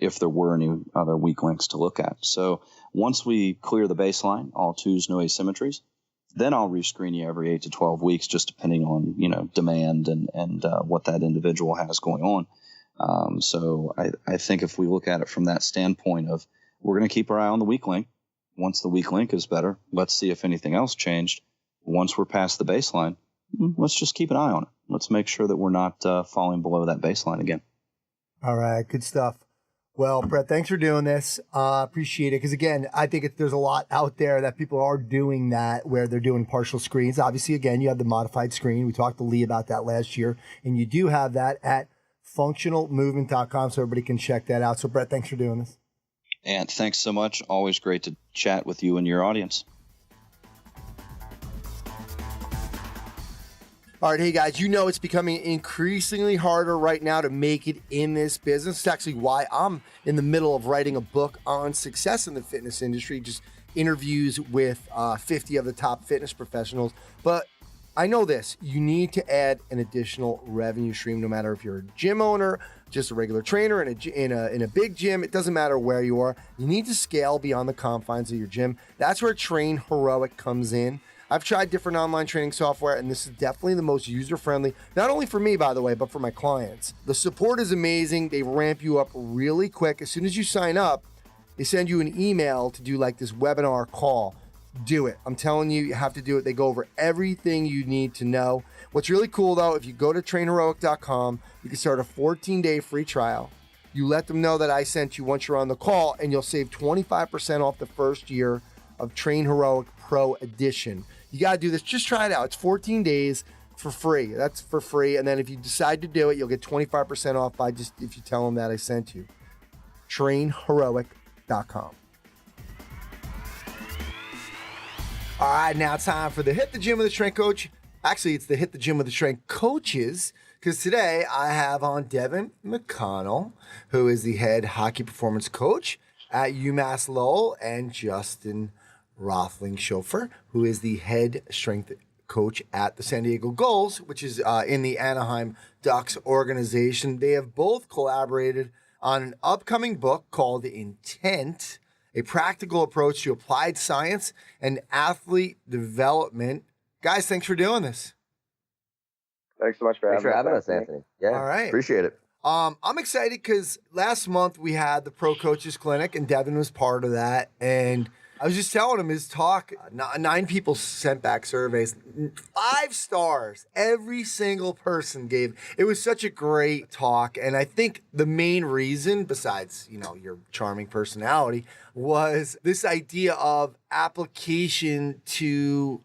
Speaker 5: If there were any other weak links to look at. So once we clear the baseline, all 2s, no asymmetries, then I'll rescreen you every 8 to 12 weeks, just depending on, demand and what that individual has going on. So I think if we look at it from that standpoint of we're going to keep our eye on the weak link. Once the weak link is better, let's see if anything else changed. Once we're past the baseline, let's just keep an eye on it. Let's make sure that we're not falling below that baseline again.
Speaker 2: All right, good stuff. Well, Brett, thanks for doing this. Appreciate it. Because again, I think there's a lot out there that people are doing that where they're doing partial screens. Obviously, again, you have the modified screen. We talked to Lee about that last year. And you do have that at functionalmovement.com, so everybody can check that out. So, Brett, thanks for doing this.
Speaker 5: And thanks so much. Always great to chat with you and your audience.
Speaker 2: All right, hey guys, it's becoming increasingly harder right now to make it in this business. It's actually why I'm in the middle of writing a book on success in the fitness industry, just interviews with 50 of the top fitness professionals. But I know this, you need to add an additional revenue stream, no matter if you're a gym owner, just a regular trainer in a big gym. It doesn't matter where you are. You need to scale beyond the confines of your gym. That's where Train Heroic comes in. I've tried different online training software, and this is definitely the most user-friendly, not only for me, by the way, but for my clients. The support is amazing. They ramp you up really quick. As soon as you sign up, they send you an email to do like this webinar call. Do it. I'm telling you, you have to do it. They go over everything you need to know. What's really cool, though, if you go to trainheroic.com, you can start a 14-day free trial. You let them know that I sent you once you're on the call, and you'll save 25% off the first year of Train Heroic Pro Edition. You got to do this. Just try it out. It's 14 days for free. That's for free. And then if you decide to do it, you'll get 25% off by just if you tell them that I sent you. trainheroic.com. All right, now it's time for the Hit the Gym with the Strength Coach. Actually, it's the Hit the Gym with the Strength Coaches, because today I have on Devan McConnell, who is the head hockey performance coach at UMass Lowell, and Justin Roethlingshoefer, who is the head strength coach at the San Diego Gulls, which is in the Anaheim Ducks organization. They have both collaborated on an upcoming book called Intent, a practical approach to applied science and athlete development. Guys, thanks for doing this.
Speaker 6: Thanks so much for having us, Anthony. Yeah,
Speaker 2: all right.
Speaker 6: Appreciate it.
Speaker 2: I'm excited because last month we had the Pro Coaches Clinic, and Devan was part of that. And I was just telling him his talk, 9 people sent back surveys, 5 stars. Every single person gave. It was such a great talk. And I think the main reason, besides, your charming personality, was this idea of application to,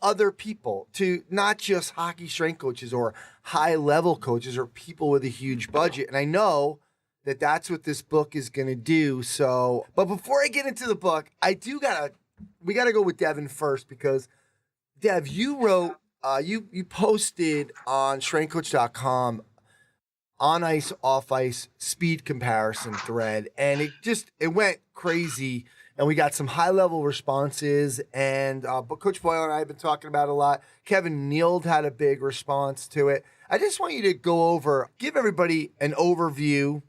Speaker 2: other people, to not just hockey strength coaches or high level coaches or people with a huge budget. And I know that's what this book is going to do. So, but before I get into the book, we gotta go with Devan first, because Dev, you wrote, you posted on strengthcoach.com on ice, off ice speed comparison thread, and it went crazy. And we got some high level responses, and but Coach Boyle and I have been talking about it a lot. Kevin Neild had a big response to it. I just want you to give everybody an overview,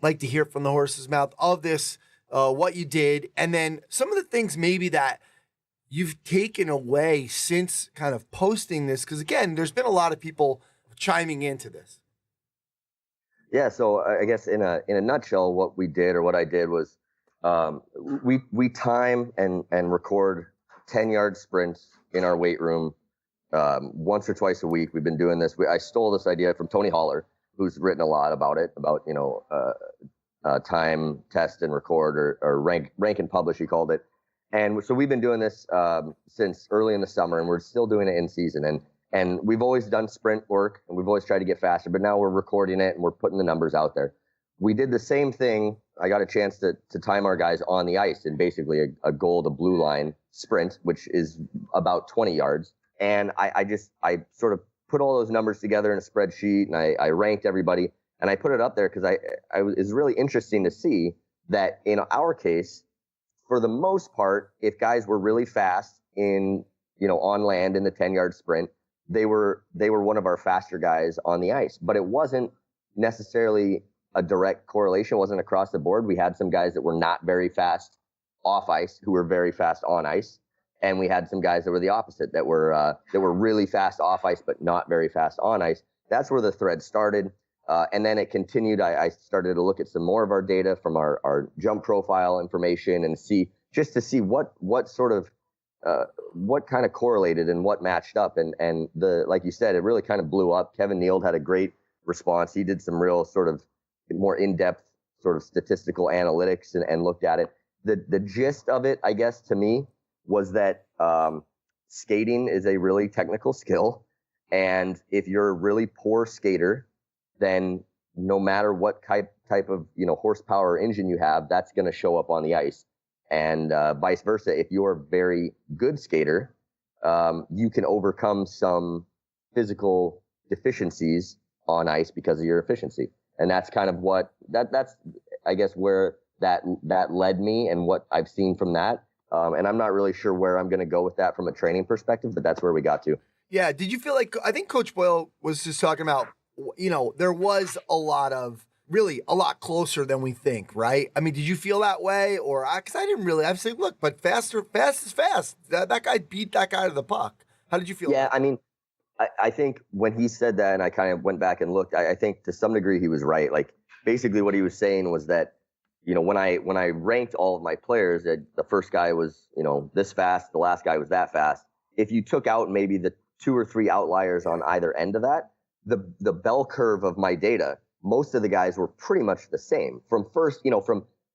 Speaker 2: like to hear from the horse's mouth of this, what you did, and then some of the things maybe that you've taken away since kind of posting this, because again, there's been a lot of people chiming into this.
Speaker 6: Yeah, so I guess in a nutshell, what we did, or what I did, was we time and record 10-yard sprints in our weight room once or twice a week. We've been doing this. I stole this idea from Tony Holler, who's written a lot about it, about, time, test, and record, or rank and publish, he called it. And so we've been doing this since early in the summer, and we're still doing it in season. And we've always done sprint work, and we've always tried to get faster, but now we're recording it and we're putting the numbers out there. We did the same thing. I got a chance to time our guys on the ice in basically a goal to blue line sprint, which is about 20 yards. And I sort of put all those numbers together in a spreadsheet, and I ranked everybody, and I put it up there because it's really interesting to see that in our case, for the most part, if guys were really fast on land in the 10-yard sprint, they were one of our faster guys on the ice. But it wasn't necessarily a direct correlation. It wasn't across the board. We had some guys that were not very fast off ice who were very fast on ice. And we had some guys that were the opposite, that were really fast off ice, but not very fast on ice. That's where the thread started. And then it continued. I started to look at some more of our data from our jump profile information, and see what sort of, what kind of correlated and what matched up. And like you said, it really kind of blew up. Kevin Neild had a great response. He did some real sort of more in-depth sort of statistical analytics and looked at it. The gist of it, I guess, to me, was that skating is a really technical skill. And if you're a really poor skater, then no matter what type of horsepower or engine you have, that's going to show up on the ice. And vice versa, if you're a very good skater, you can overcome some physical deficiencies on ice because of your efficiency. And that's kind of that's I guess where that led me, and what I've seen from that. And I'm not really sure where I'm going to go with that from a training perspective, but that's where we got to.
Speaker 2: Yeah. Did you feel like, I think Coach Boyle was just talking about, there was a lot closer than we think, right? I mean, did you feel that way? Or, because I didn't really, I'm saying, look, but fast is fast. That guy beat that guy to the puck. How did you feel?
Speaker 6: Yeah, I mean, I think when he said that, and I kind of went back and looked, I think to some degree he was right. Like, basically what he was saying was that, when I ranked all of my players, that the first guy was, this fast, the last guy was that fast. If you took out maybe the 2 or 3 outliers on either end of that, the bell curve of my data, most of the guys were pretty much the same. From first,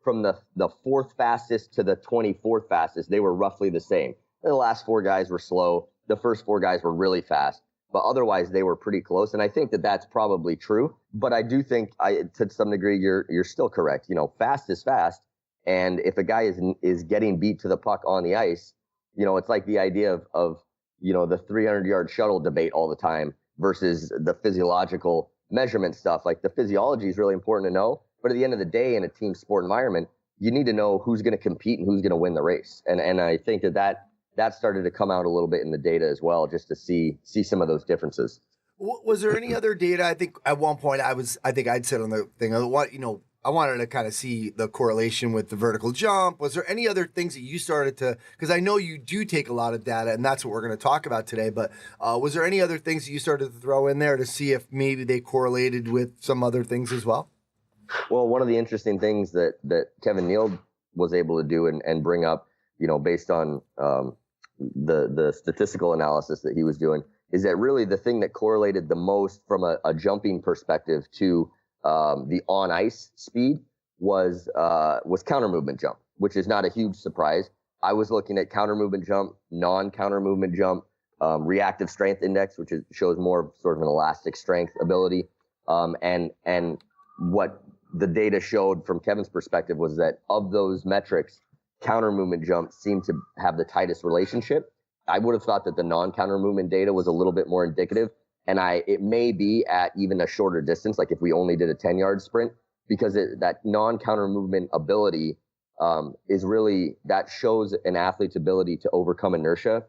Speaker 6: from the 4th fastest to the 24th fastest, they were roughly the same. The last 4 guys were slow. The first 4 guys were really fast. But otherwise, they were pretty close. And I think that that's probably true. But I do think, to some degree, you're still correct. Fast is fast. And if a guy is getting beat to the puck on the ice, it's like the idea of the 300-yard shuttle debate all the time versus the physiological measurement stuff. Like, the physiology is really important to know. But at the end of the day, in a team sport environment, you need to know who's going to compete and who's going to win the race. And I think that started to come out a little bit in the data as well, just to see some of those differences.
Speaker 2: Was there any other data? I think at one point I'd said on the thing, I wanted to kind of see the correlation with the vertical jump. Was there any other things that you started to, because I know you do take a lot of data, and that's what we're going to talk about today, but was there any other things that you started to throw in there to see if maybe they correlated with some other things as well?
Speaker 6: Well, one of the interesting things that Kevin Neild was able to do and bring up, based on the statistical analysis that he was doing, is that really the thing that correlated the most from a jumping perspective to the on ice speed was counter movement jump, which is not a huge surprise. I was looking at counter movement jump, non-counter movement jump, reactive strength index, which shows more of sort of an elastic strength ability. And what the data showed from Kevin's perspective was that of those metrics, counter movement jump seemed to have the tightest relationship. I would have thought that the non-counter movement data was a little bit more indicative. And it may be at even a shorter distance, like if we only did a 10-yard sprint, because that non-counter movement ability is really, that shows an athlete's ability to overcome inertia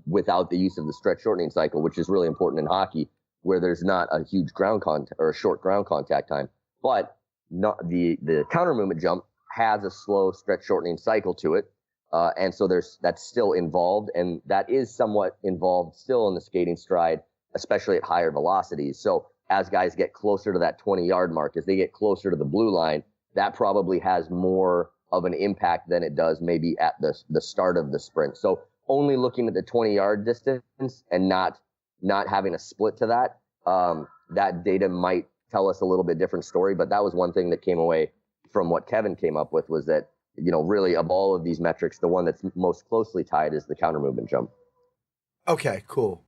Speaker 6: without the use of the stretch shortening cycle, which is really important in hockey, where there's not a huge ground contact or a short ground contact time. But not the counter movement jump has a slow stretch shortening cycle to it. And so that's still involved, and that is somewhat involved still in the skating stride, especially at higher velocities. So as guys get closer to that 20-yard mark, as they get closer to the blue line, that probably has more of an impact than it does maybe at the start of the sprint. So only looking at the 20-yard distance and not having a split to that, that data might tell us a little bit different story. But that was one thing that came away from what Kevin came up with, was that, really of all of these metrics, the one that's most closely tied is the counter movement jump.
Speaker 2: Okay, cool.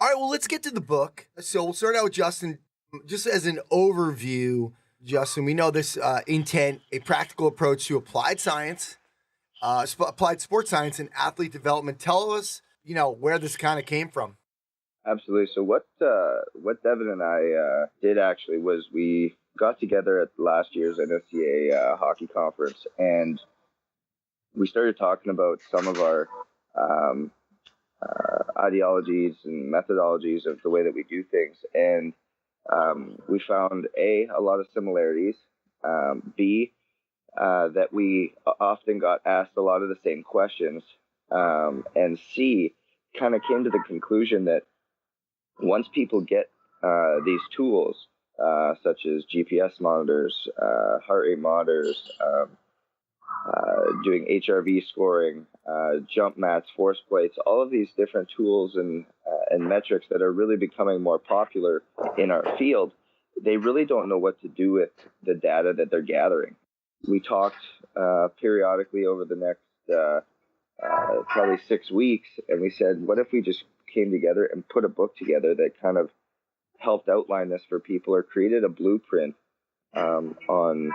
Speaker 2: All right, well, let's get to the book. So we'll start out with Justin. Just as an overview, Justin, we know this intent, a practical approach to applied science, applied sports science and athlete development. Tell us, where this kind of came from.
Speaker 7: Absolutely. So what Devan and I did actually was we got together at last year's NSCA hockey conference, and we started talking about some of our ideologies and methodologies of the way that we do things. And we found a lot of similarities, B, that we often got asked a lot of the same questions, and C, kind of came to the conclusion that once people get these tools, such as GPS monitors, Heartrate monitors, doing HRV scoring, jump mats, force plates, all of these different tools and metrics that are really becoming more popular in our field, they really don't know what to do with the data that they're gathering. We talked periodically over the next probably 6 weeks, and we said, what if we just came together and put a book together that kind of helped outline this for people, or created a blueprint on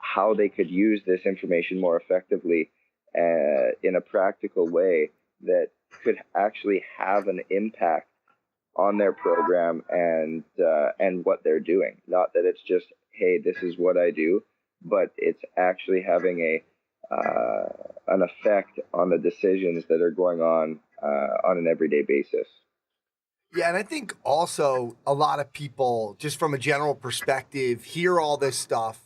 Speaker 7: how they could use this information more effectively in a practical way that could actually have an impact on their program and what they're doing. Not that it's just, hey, this is what I do, but it's actually having an effect on the decisions that are going on an everyday basis.
Speaker 2: Yeah, and I think also a lot of people, just from a general perspective, hear all this stuff,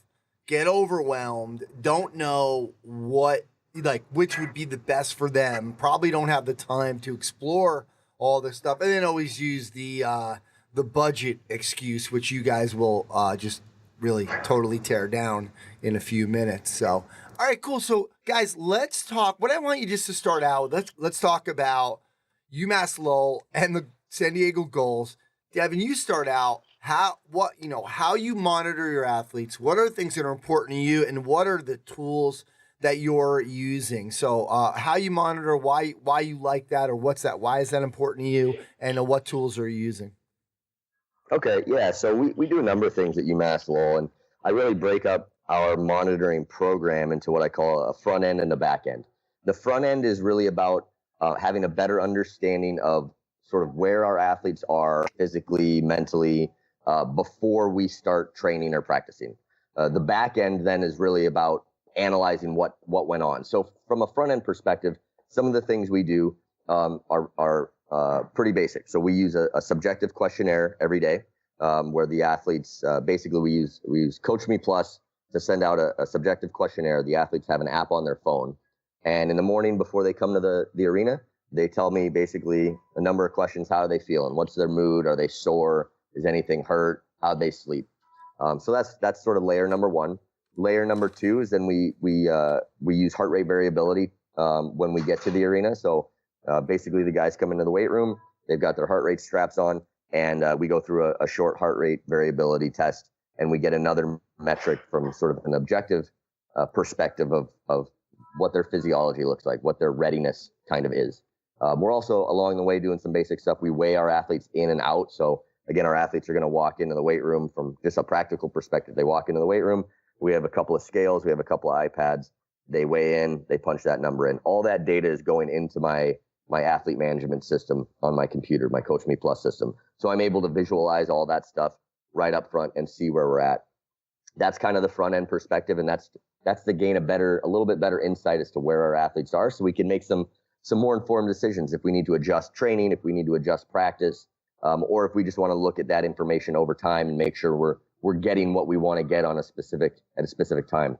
Speaker 2: get overwhelmed, don't know which would be the best for them, probably don't have the time to explore all this stuff, and then always use the budget excuse, which you guys will just really totally tear down in a few minutes. So, all right, cool. So, guys, let's talk. What I want you just to start out with, let's talk about UMass Lowell and the San Diego Gulls. Devan, you start out how you monitor your athletes. What are the things that are important to you, and what are the tools that you're using? So, how you monitor, why you like that, or what's that? Why is that important to you, and what tools are you using?
Speaker 6: Okay, yeah. So we do a number of things at UMass Lowell, and I really break up our monitoring program into what I call a front end and a back end. The front end is really about having a better understanding of sort of where our athletes are physically, mentally, before we start training or practicing. The back end then is really about analyzing what went on. So from a front end perspective, some of the things we do are pretty basic. So we use a subjective questionnaire every day, where the athletes basically we use Coach Me Plus to send out a subjective questionnaire. The athletes have an app on their phone, and in the morning before they come to the arena, they tell me basically a number of questions. How are they feeling? What's their mood? Are they sore? Is anything hurt? How'd they sleep? So that's sort of layer number one. layer number 2 is then we use heart rate variability when we get to the arena. So basically the guys come into the weight room, they've got their heart rate straps on, and we go through a short heart rate variability test, and we get another metric from sort of an objective perspective of what their physiology looks like, what their readiness kind of is. We're also along the way doing some basic stuff. We weigh our athletes in and out. So again, our athletes are going to walk into the weight room from just a practical perspective. They walk into the weight room. We have a couple of scales. We have a couple of iPads. They weigh in. They punch that number in. All that data is going into my athlete management system on my computer, my Coach Me Plus system. So I'm able to visualize all that stuff right up front and see where we're at. That's kind of the front end perspective, and that's to gain a little bit better insight as to where our athletes are, so we can make some more informed decisions if we need to adjust training, if we need to adjust practice, or if we just want to look at that information over time and make sure we're getting what we want to get at a specific time.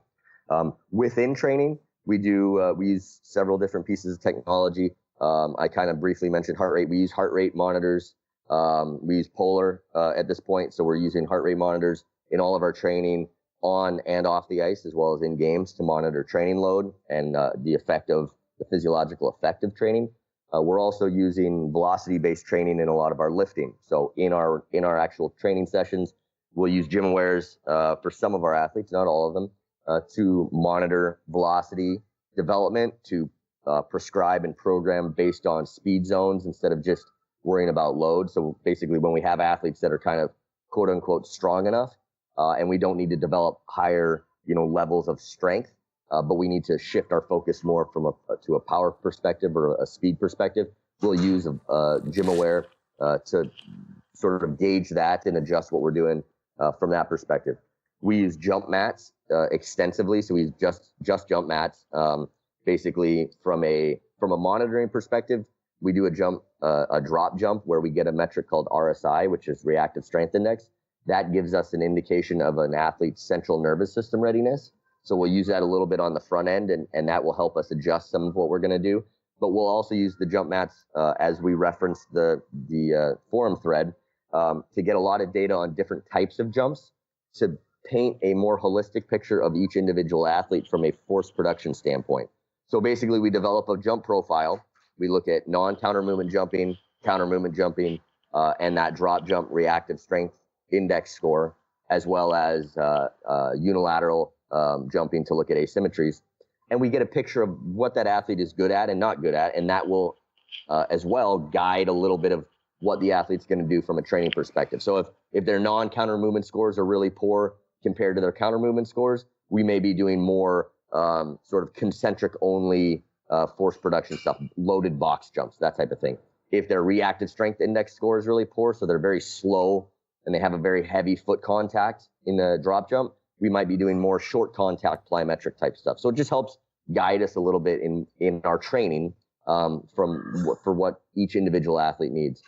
Speaker 6: Within training, we use several different pieces of technology. I kind of briefly mentioned heart rate. We use heart rate monitors. We use Polar at this point, so we're using heart rate monitors in all of our training on and off the ice, as well as in games, to monitor training load and the physiological effect of training. We're also using velocity-based training in a lot of our lifting. So in our actual training sessions, we'll use GymAwares for some of our athletes, not all of them, to monitor velocity development, to prescribe and program based on speed zones instead of just worrying about load. So basically, when we have athletes that are kind of quote unquote strong enough, and we don't need to develop higher, levels of strength, but we need to shift our focus more from to a power perspective or a speed perspective, we'll use a GymAware to sort of gauge that and adjust what we're doing from that perspective. We use jump mats extensively, so we use just jump mats. Basically, from a monitoring perspective, we do a drop jump where we get a metric called RSI, which is reactive strength index. That gives us an indication of an athlete's central nervous system readiness. So we'll use that a little bit on the front end, and that will help us adjust some of what we're going to do. But we'll also use the jump mats as we reference the forum thread to get a lot of data on different types of jumps to paint a more holistic picture of each individual athlete from a force production standpoint. So basically, we develop a jump profile. We look at non-counter movement jumping, counter movement jumping, and that drop jump reactive strength index score, as well as unilateral jumping to look at asymmetries. And we get a picture of what that athlete is good at and not good at, and that will as well guide a little bit of what the athlete's going to do from a training perspective. So if their non-counter movement scores are really poor compared to their counter movement scores, we may be doing more sort of concentric only force production stuff, loaded box jumps, that type of thing. If their reactive strength index score is really poor, so they're very slow and they have a very heavy foot contact in the drop jump, we might be doing more short contact plyometric type stuff. So it just helps guide us a little bit in our training for what each individual athlete needs.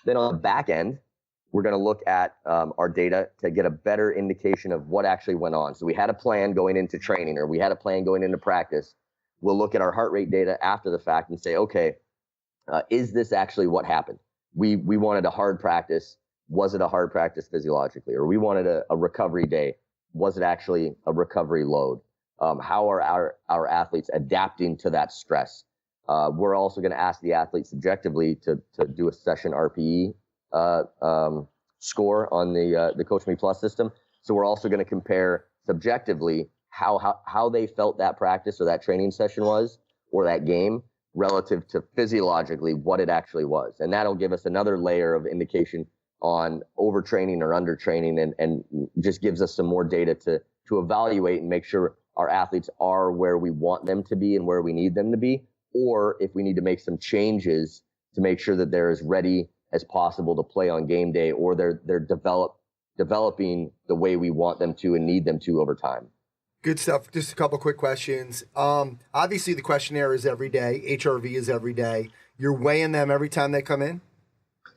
Speaker 6: Then on the back end, we're going to look at our data to get a better indication of what actually went on. So we had a plan going into training, or we had a plan going into practice. We'll look at our heart rate data after the fact and say, okay, is this actually what happened? We wanted a hard practice. Was it a hard practice physiologically? Or we wanted a recovery day. Was it actually a recovery load? How are our athletes adapting to that stress? We're also going to ask the athlete subjectively to do a session RPE score on the Coach Me Plus system. So we're also going to compare subjectively how they felt that practice or that training session was, or that game, relative to physiologically what it actually was. And that'll give us another layer of indication on overtraining or undertraining, and just gives us some more data to evaluate and make sure our athletes are where we want them to be and where we need them to be, or if we need to make some changes to make sure that they're as ready as possible to play on game day, or they're developing the way we want them to and need them to over time.
Speaker 2: Good stuff. Just a couple quick questions. Obviously, the questionnaire is every day. HRV is every day. You're weighing them every time they come in?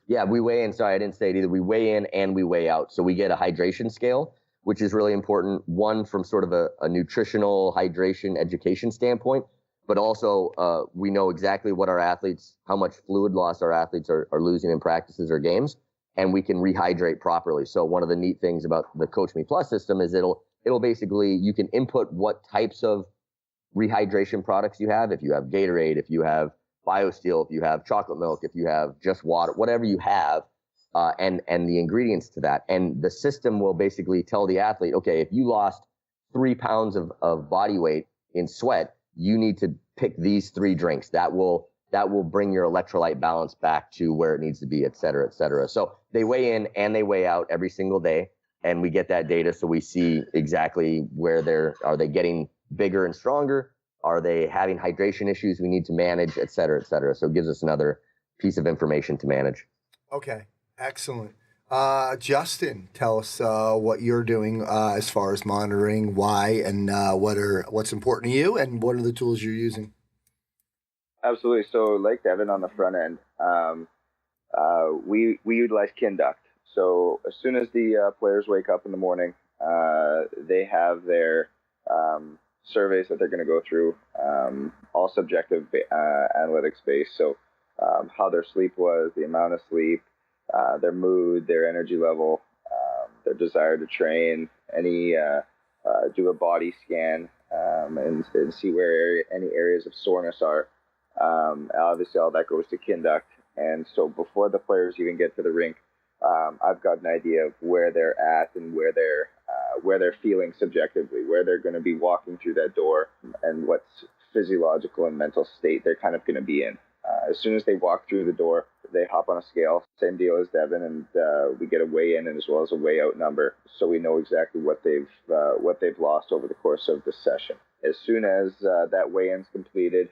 Speaker 6: Yeah, we weigh in. Sorry, I didn't say it either. We weigh in and we weigh out. So we get a hydration scale, which is really important. One, from sort of a nutritional hydration education standpoint, but also we know exactly what our athletes, how much fluid loss our athletes are losing in practices or games, and we can rehydrate properly. So one of the neat things about the Coach Me Plus system is it'll it'll basically, you can input what types of rehydration products you have. If you have Gatorade, if you have BioSteel, if you have chocolate milk, if you have just water, whatever you have, and the ingredients to that. And the system will basically tell the athlete, okay, if you lost 3 pounds of body weight in sweat, you need to pick these 3 drinks. That will bring your electrolyte balance back to where it needs to be, et cetera, et cetera. So they weigh in and they weigh out every single day, and we get that data so we see exactly where are they getting bigger and stronger? Are they having hydration issues we need to manage, et cetera, et cetera? So it gives us another piece of information to manage.
Speaker 2: Okay, excellent. Justin, tell us what you're doing as far as monitoring, why, and what's important to you, and what are the tools you're using?
Speaker 7: Absolutely. So like Devan on the front end, we utilize Kinduct. So as soon as the players wake up in the morning, they have their surveys that they're going to go through, all subjective analytics based. So how their sleep was, the amount of sleep, their mood, their energy level, their desire to train, do a body scan, and see where any areas of soreness are. Obviously, all that goes to Kinduct. And so before the players even get to the rink, I've got an idea of where they're at and where they're feeling subjectively, where they're going to be walking through that door, and what physiological and mental state they're kind of going to be in. As soon as they walk through the door, they hop on a scale, same deal as Devan, and we get a weigh in and as well as a weigh out number, so we know exactly what they've lost over the course of the session. As soon as that weigh-in's completed,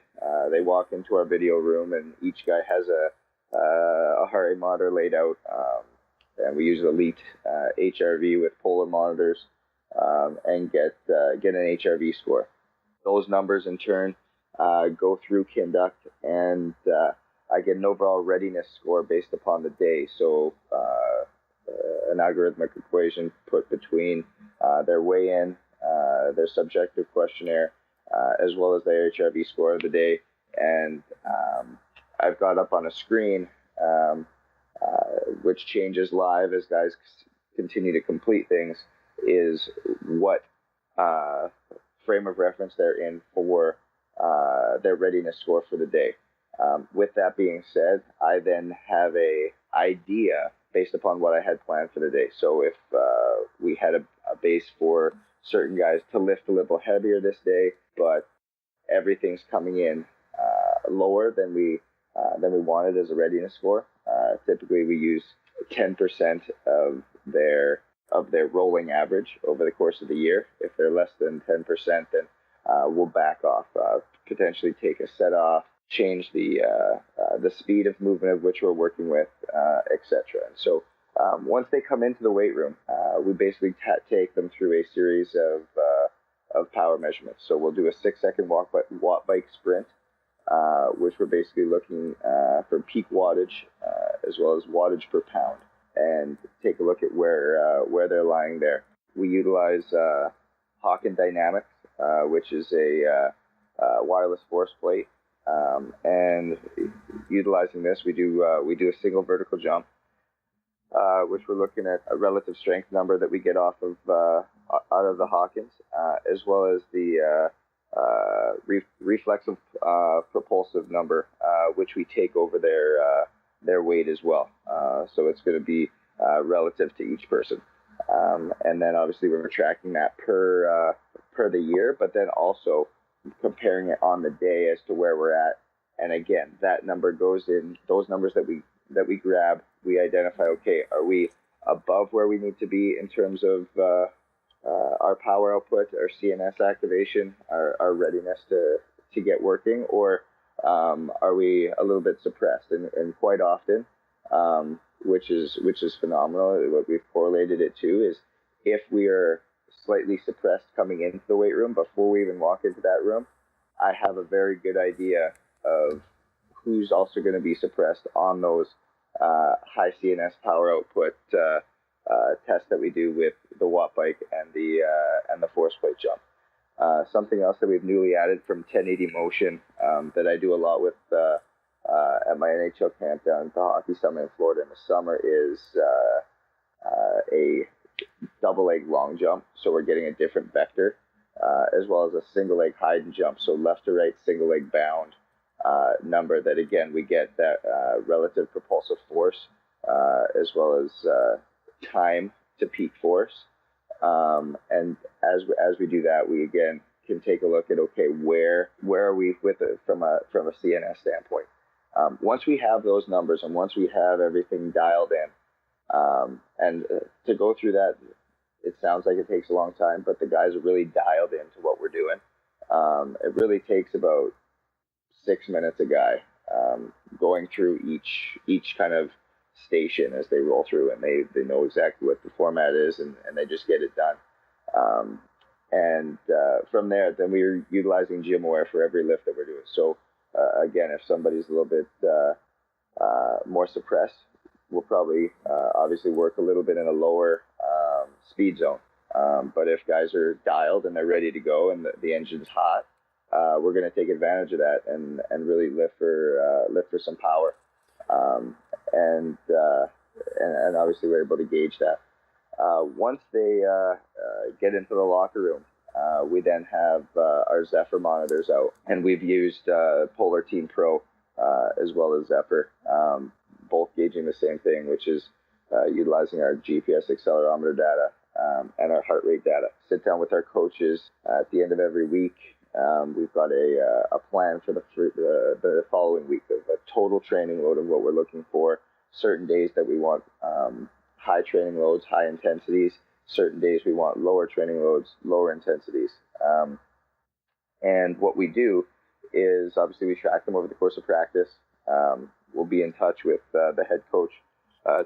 Speaker 7: they walk into our video room, and each guy has a heart rate monitor laid out, and we use Elite HRV with polar monitors, and get an HRV score. Those numbers in turn go through Kinduct, and I get an overall readiness score based upon the day. So an algorithmic equation put between their weigh-in, their subjective questionnaire, as well as their HRV score of the day. And I've got up on a screen, which changes live as guys continue to complete things, is what frame of reference they're in for their readiness score for the day. With that being said, I then have a idea based upon what I had planned for the day. So if we had a base for certain guys to lift a little heavier this day, but everything's coming in lower than we wanted as a readiness score, typically we use 10% of their rolling average over the course of the year. If they're less than 10%, then we'll back off, potentially take a set off, change the speed of movement of which we're working with, etc. And so once they come into the weight room, we basically take them through a series of power measurements. So we'll do a 6-second watt bike sprint, which we're basically looking for peak wattage as well as wattage per pound, and take a look at where they're lying there. We utilize Hawken Dynamics, which is a wireless force plate, and utilizing this, we do a single vertical jump, which we're looking at a relative strength number that we get off of out of the Hawkins, as well as the reflexive propulsive number, which we take over their weight as well. So it's going to be relative to each person. And then obviously we're tracking that per the year, but then also comparing it on the day as to where we're at. And again, that number goes in, those numbers that we grab, we identify, okay, are we above where we need to be in terms of our power output, our CNS activation, our readiness to get working, or are we a little bit suppressed? And quite often, which is phenomenal, what we've correlated it to is if we are slightly suppressed coming into the weight room before we even walk into that room, I have a very good idea of who's also going to be suppressed on those high CNS power output tests that we do with the watt bike and the force plate jump. Something else that we've newly added from 1080 Motion that I do a lot with at my NHL camp down at the Hockey Summit in Florida in the summer is a double leg long jump, so we're getting a different vector, as well as a single leg hide and jump, so left to right single leg bound number that, again, we get that relative propulsive force, as well as time to peak force. And as we do that, we again can take a look at, okay, where are we with it from a CNS standpoint. Once we have those numbers and once we have everything dialed in, and to go through that, it sounds like it takes a long time, but the guys are really dialed into what we're doing. It really takes about 6 minutes a guy, going through each kind of station as they roll through, and they know exactly what the format is, and they just get it done. And from there, then we're utilizing GymAware for every lift that we're doing. So again, if somebody's a little bit more suppressed, we'll probably obviously work a little bit in a lower speed zone. But if guys are dialed and they're ready to go and the engine's hot, we're going to take advantage of that and really lift for some power. And obviously we're able to gauge that. Once they get into the locker room, we then have our Zephyr monitors out, and we've used Polar Team Pro as well as Zephyr, both gauging the same thing, which is utilizing our GPS accelerometer data and our heart rate data. Sit down with our coaches at the end of every week. We've got a plan for the following week of a total training load of what we're looking for. Certain days that we want high training loads, high intensities. Certain days we want lower training loads, lower intensities. And what we do is obviously we track them over the course of practice. We'll be in touch with the head coach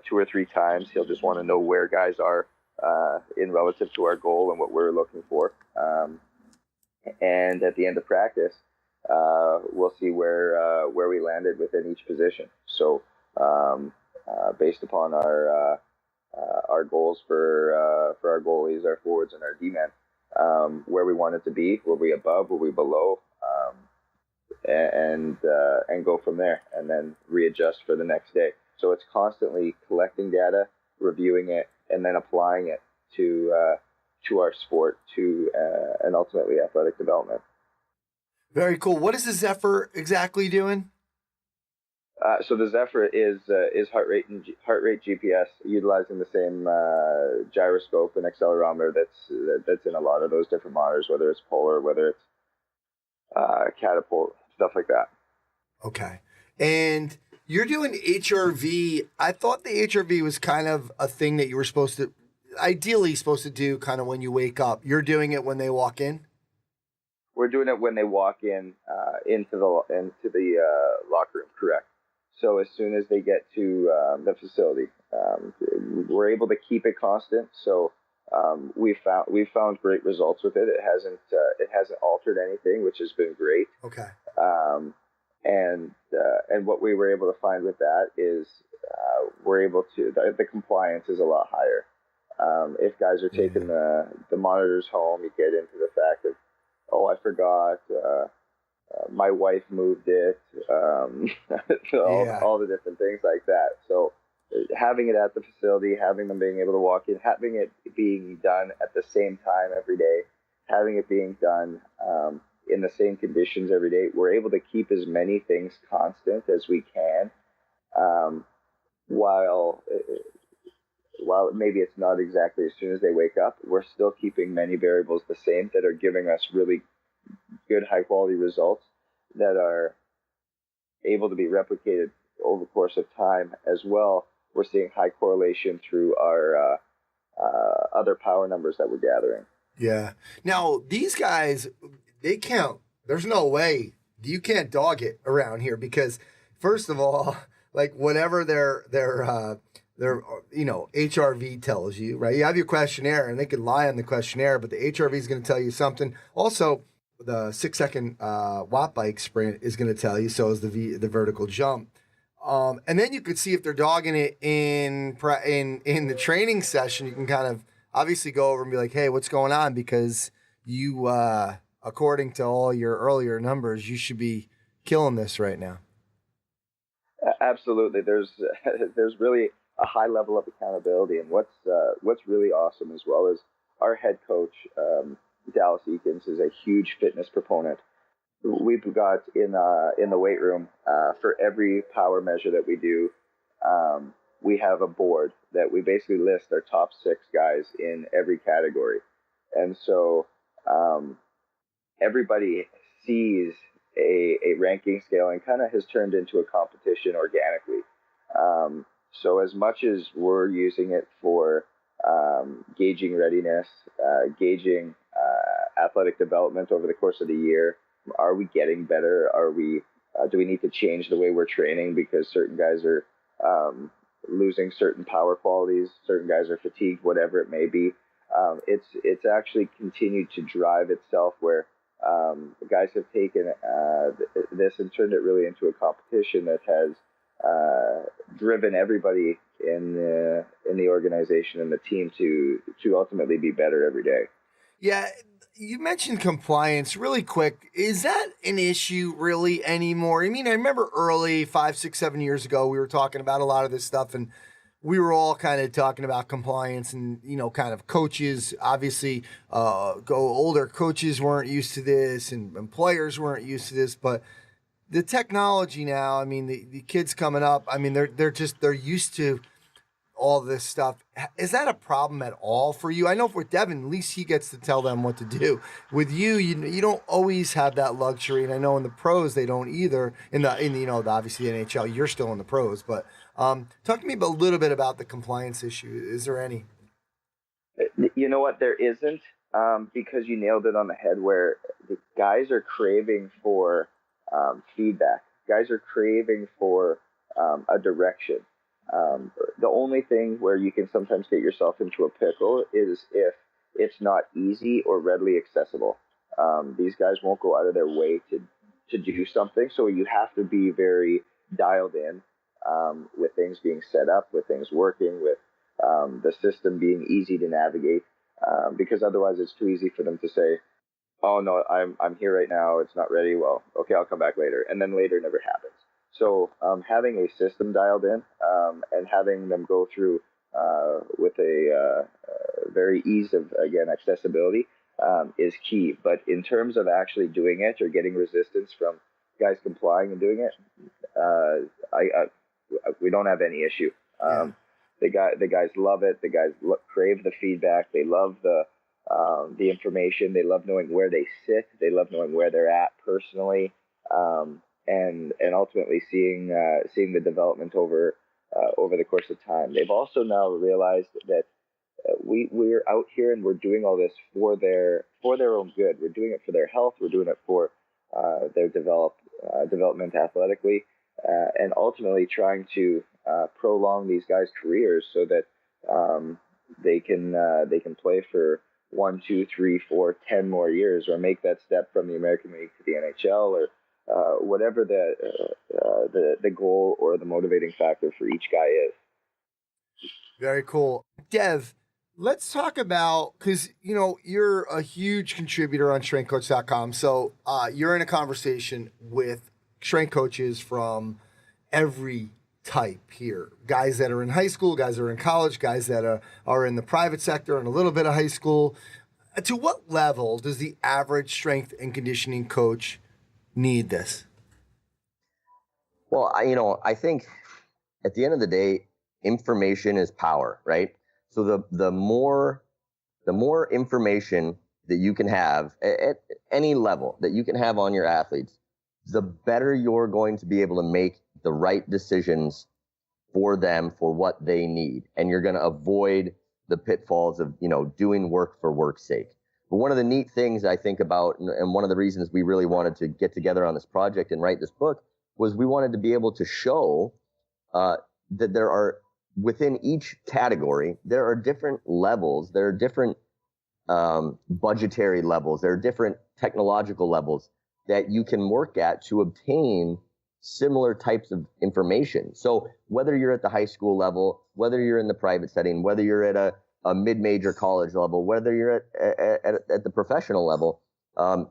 Speaker 7: 2 or 3 times. He'll just want to know where guys are in relative to our goal and what we're looking for. And at the end of practice, we'll see where we landed within each position. So based upon our goals for our goalies, our forwards, and our D-men, where we wanted to be, were we above, were we below, and go from there, and then readjust for the next day. So it's constantly collecting data, reviewing it, and then applying it to our sport, and ultimately athletic development.
Speaker 2: Very cool. What is the Zephyr exactly doing?
Speaker 7: So the Zephyr is heart rate GPS, utilizing the same gyroscope and accelerometer that's in a lot of those different monitors, whether it's Polar, whether it's Catapult, stuff like that.
Speaker 2: Okay. And you're doing HRV. I thought the HRV was kind of a thing that you were ideally supposed to do kind of when you wake up. You're doing it when they walk in?
Speaker 7: We're doing it when they walk into the locker room, correct. So as soon as they get to the facility, we're able to keep it constant. So we've found great results with it. It hasn't altered anything, which has been great.
Speaker 2: Okay.
Speaker 7: And what we were able to find with that is we're able to the compliance is a lot higher. If guys are taking the monitors home, you get into the fact of, oh, I forgot. My wife moved it, all the different things like that. So having it at the facility, having them being able to walk in, having it being done at the same time every day, having it being done in the same conditions every day, we're able to keep as many things constant as we can, while maybe it's not exactly as soon as they wake up, we're still keeping many variables the same that are giving us really good high quality results that are able to be replicated over the course of time as well. We're seeing high correlation through our other power numbers that we're gathering.
Speaker 2: Yeah. Now these guys, they count. There's no way you can't dog it around here because first of all, like whatever their HRV tells you, right? You have your questionnaire and they can lie on the questionnaire, but the HRV is going to tell you something. Also, the 6-second watt bike sprint is going to tell you, so is the vertical jump. And then you could see if they're dogging it in the training session. You can kind of obviously go over and be like, hey, what's going on? Because you, according to all your earlier numbers, you should be killing this right now.
Speaker 7: Absolutely. There's really a high level of accountability. And what's really awesome as well is our head coach, Dallas Eakins, is a huge fitness proponent. We've got in the weight room for every power measure that we do, we have a board that we basically list our top 6 guys in every category, and so everybody sees a ranking scale and kind of has turned into a competition organically. So as much as we're using it for gauging readiness, gauging athletic development over the course of the year, are we getting better? Are we? Do we need to change the way we're training because certain guys are losing certain power qualities, certain guys are fatigued, whatever it may be? It's actually continued to drive itself where guys have taken this and turned it really into a competition that has driven everybody in the organization and the team to ultimately be better every day.
Speaker 2: Yeah, you mentioned compliance really quick. Is that an issue really anymore? I mean, I remember early 5, 6, 7 years ago, we were talking about a lot of this stuff, and we were all kind of talking about compliance and, kind of coaches, obviously, older coaches weren't used to this and players weren't used to this, but the technology now, I mean, the kids coming up, I mean, they're used to all this stuff. Is that a problem at all for you? I know with Devan, at least he gets to tell them what to do. With you, you don't always have that luxury, and I know in the pros they don't either. In the obviously the NHL, you're still in the pros, but talk to me a little bit about the compliance issue. Is there any?
Speaker 7: You know what? There isn't, because you nailed it on the head. Where the guys are craving for feedback. Guys are craving for a direction. The only thing where you can sometimes get yourself into a pickle is if it's not easy or readily accessible. These guys won't go out of their way to do something, so you have to be very dialed in with things being set up, with things working, with the system being easy to navigate, because otherwise it's too easy for them to say, oh no, I'm here right now, it's not ready, well, okay, I'll come back later, and then later never happens. So having a system dialed in and having them go through with a very ease of, again, accessibility is key. But in terms of actually doing it or getting resistance from guys complying and doing it, we don't have any issue. The guys love it. The guys crave the feedback. They love the information. They love knowing where they sit. They love knowing where they're at personally. And ultimately seeing the development over the course of time. They've also now realized that we're out here and we're doing all this for their own good. We're doing it for their health. We're doing it for their development athletically, and ultimately trying to prolong these guys' careers so that they can play for 1, 2, 3, 4, 10 more years, or make that step from the American League to the NHL, or whatever the goal or the motivating factor for each guy is.
Speaker 2: Very cool. Dev, let's talk about, because, you're a huge contributor on strengthcoach.com. So you're in a conversation with strength coaches from every type here. Guys that are in high school, guys that are in college, guys that are in the private sector and a little bit of high school. To what level does the average strength and conditioning coach need this?
Speaker 6: Well, I think at the end of the day, information is power, right? So the more information that you can have at any level that you can have on your athletes, the better you're going to be able to make the right decisions for them for what they need. And you're going to avoid the pitfalls of, doing work for work's sake. But one of the neat things I think about, and one of the reasons we really wanted to get together on this project and write this book, was we wanted to be able to show that there are, within each category, there are different levels, there are different budgetary levels, there are different technological levels that you can work at to obtain similar types of information. So whether you're at the high school level, whether you're in the private setting, whether you're at a mid-major college level, whether you're at the professional level,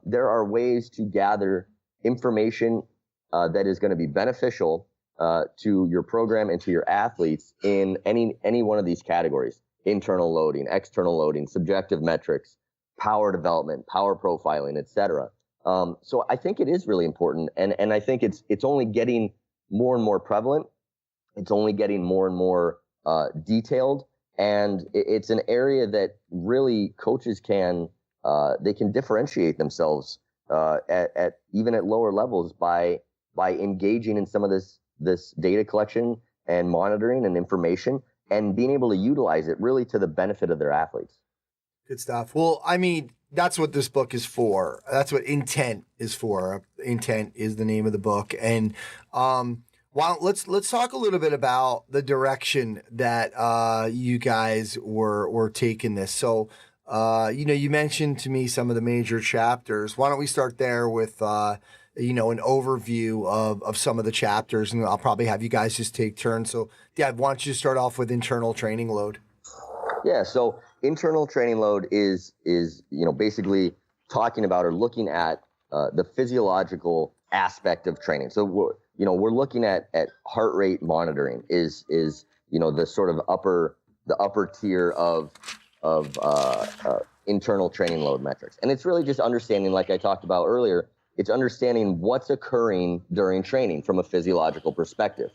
Speaker 6: there are ways to gather information that is going to be beneficial to your program and to your athletes in any one of these categories: internal loading, external loading, subjective metrics, power development, power profiling, etc. So I think it is really important, and I think it's only getting more and more prevalent. It's only getting more and more detailed, and it's an area that really coaches can differentiate themselves at even at lower levels by engaging in some of this data collection and monitoring and information, and being able to utilize it really to the benefit of their athletes.
Speaker 2: Good stuff. Well, I mean, that's what this book is for. That's what Intent is for. Intent is the name of the book. And let's talk a little bit about the direction that you guys were taking this. So, you mentioned to me some of the major chapters. Why don't we start there with an overview of some of the chapters, and I'll probably have you guys just take turns. So, Dad, why don't you start off with internal training load?
Speaker 6: Yeah, so internal training load is basically talking about or looking at the physiological aspect of training. So we're looking at heart rate monitoring is the sort of upper tier of internal training load metrics, and it's really just understanding, like I talked about earlier, it's understanding what's occurring during training from a physiological perspective.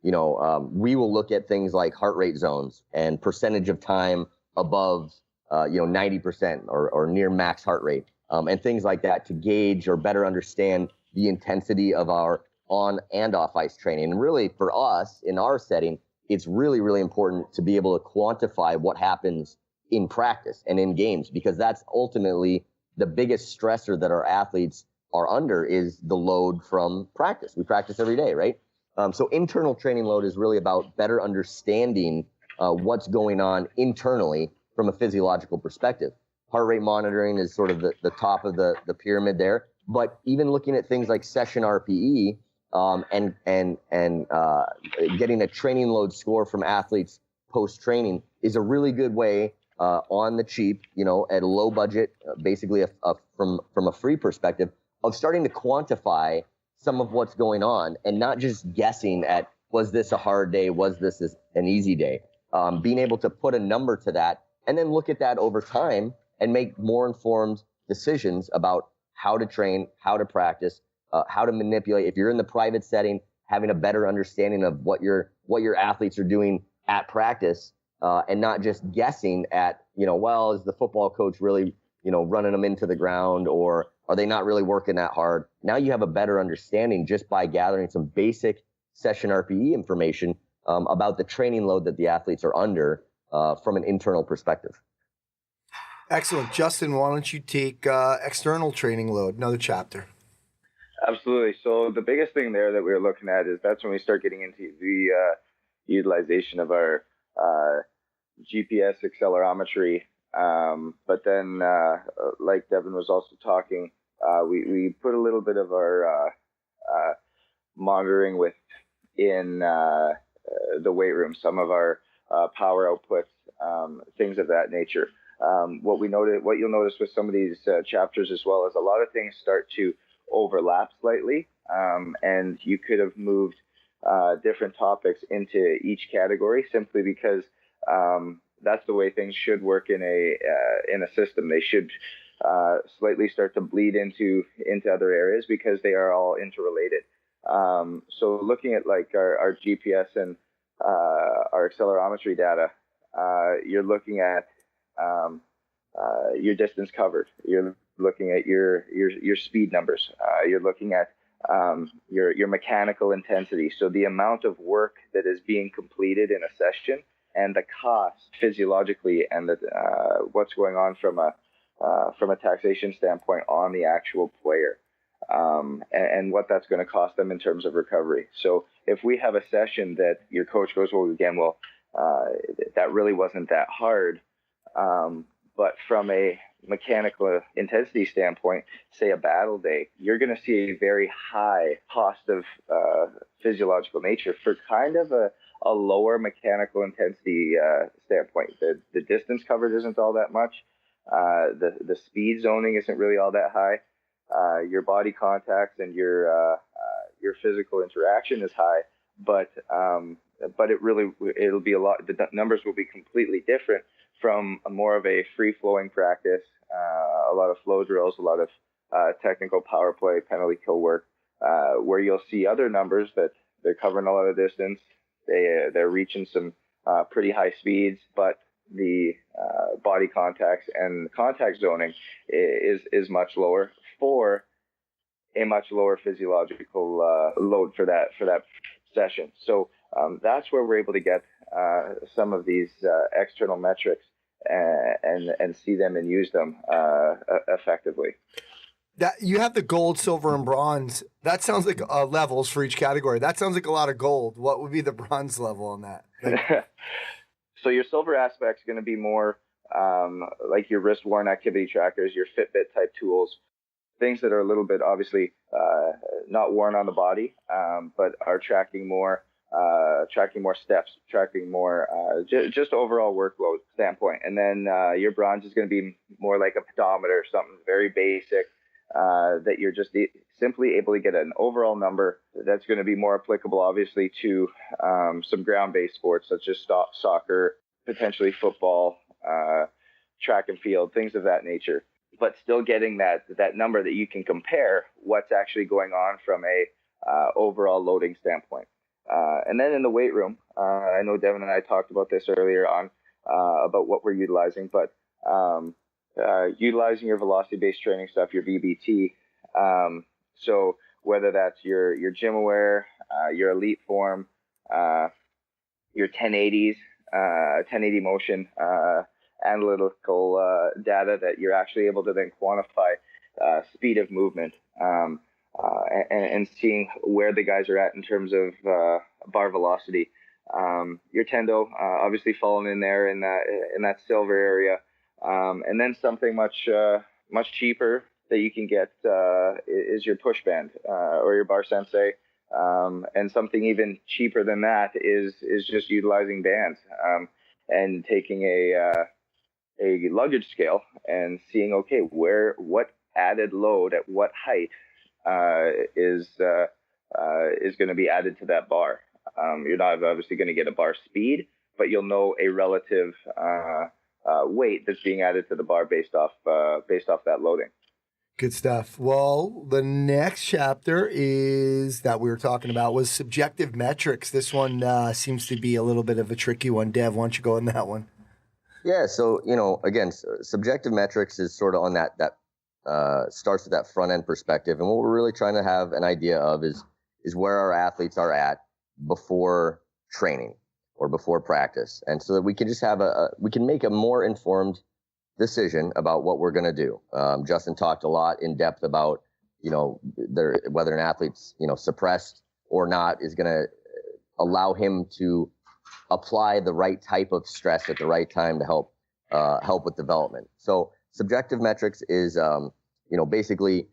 Speaker 6: We will look at things like heart rate zones and percentage of time above, 90% or near max heart rate, and things like that to gauge or better understand the intensity of our on and off ice training. And really, for us in our setting, it's really, really important to be able to quantify what happens in practice and in games, because that's ultimately the biggest stressor that our athletes are under, is the load from practice. We practice every day, right? So internal training load is really about better understanding what's going on internally from a physiological perspective. Heart rate monitoring is sort of the top of the pyramid there. But even looking at things like session RPE and getting a training load score from athletes post-training is a really good way on the cheap, at a low budget, basically from a free perspective, of starting to quantify some of what's going on, and not just guessing at, was this a hard day? Was this an easy day? Being able to put a number to that, and then look at that over time and make more informed decisions about how to train, how to practice, how to manipulate. If you're in the private setting, having a better understanding of what your athletes are doing at practice, and not just guessing at, is the football coach really, running them into the ground, or are they not really working that hard? Now you have a better understanding just by gathering some basic session RPE information about the training load that the athletes are under from an internal perspective.
Speaker 2: Excellent. Justin, why don't you take external training load, another chapter?
Speaker 7: Absolutely. So the biggest thing there that we were looking at is that's when we start getting into the utilization of our GPS accelerometry. But then, like Devan was also talking, we put a little bit of our monitoring in the weight room, some of our power outputs, things of that nature. What you'll notice with some of these chapters as well is a lot of things start to overlap slightly, and you could have moved different topics into each category simply because that's the way things should work in a system. They should slightly start to bleed into other areas because they are all interrelated. So looking at like our GPS and our accelerometry data, you're looking at your distance covered. You're looking at your speed numbers. You're looking at your mechanical intensity. So the amount of work that is being completed in a session, and the cost physiologically, and what's going on from a taxation standpoint on the actual player, and what that's going to cost them in terms of recovery. So if we have a session that your coach goes, that really wasn't that hard, but from a mechanical intensity standpoint, say a battle day, you're going to see a very high cost of physiological nature for kind of a lower mechanical intensity standpoint. The distance covered isn't all that much. The speed zoning isn't really all that high. Your body contacts and your physical interaction is high, but it'll be a lot. The numbers will be completely different from more of a free-flowing practice, a lot of flow drills, a lot of technical power play, penalty kill work, where you'll see other numbers that they're covering a lot of distance. They're reaching some pretty high speeds, but the body contacts and contact zoning is much lower for a much lower physiological load for that session. So that's where we're able to get some of these external metrics and see them and use them effectively.
Speaker 2: That you have the gold, silver, and bronze. That sounds like levels for each category. That sounds like a lot of gold. What would be the bronze level on that?
Speaker 7: So your silver aspect is going to be more like your wrist-worn activity trackers, your Fitbit type tools, things that are a little bit obviously not worn on the body, but are tracking more steps, tracking more just overall workload standpoint. And then your bronze is going to be more like a pedometer, something very basic that you're just simply able to get an overall number that's going to be more applicable, obviously, to some ground-based sports such as soccer, potentially football, track and field, things of that nature. But still getting that number that you can compare what's actually going on from a overall loading standpoint. And then in the weight room, I know Devan and I talked about this earlier on about what we're utilizing, but utilizing your velocity-based training stuff, your VBT. So whether that's your GymAware, your Elite Form, your 1080s, 1080 motion, analytical data that you're actually able to then quantify speed of movement and seeing where the guys are at in terms of bar velocity. Your Tendo obviously falling in there in that silver area, and then something much cheaper that you can get is your push band or your bar sensei, and something even cheaper than that is just utilizing bands and taking a luggage scale and seeing, okay, what added load at what height is going to be added to that bar. You're not obviously going to get a bar speed, but you'll know a relative weight that's being added to the bar based off that loading.
Speaker 2: Good stuff. Well, the next chapter is that we were talking about was subjective metrics. This one seems to be a little bit of a tricky one. Dev, why don't you go on that one?
Speaker 6: Yeah, so, again, subjective metrics is sort of on that starts with that front end perspective. And what we're really trying to have an idea of is where our athletes are at before training or before practice. And so that we can just have we can make a more informed decision about what we're going to do. Justin talked a lot in depth about, whether an athlete's, suppressed or not is going to allow him to apply the right type of stress at the right time to help with development. So subjective metrics is, basically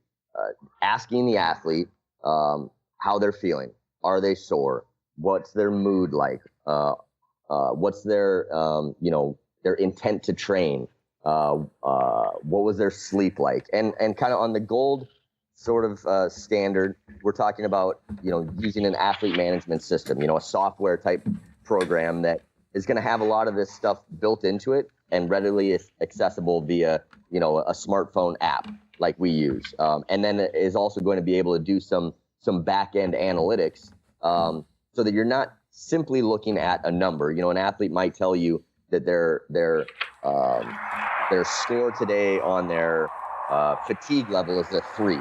Speaker 6: asking the athlete how they're feeling. Are they sore? What's their mood like? What's their, their intent to train? What was their sleep like? And kind of on the gold sort of standard, we're talking about, using an athlete management system, a software type program that is going to have a lot of this stuff built into it and readily accessible via, a smartphone app like we use. And then it is also going to be able to do some back-end analytics so that you're not simply looking at a number. An athlete might tell you that their score today on their fatigue level is a 3.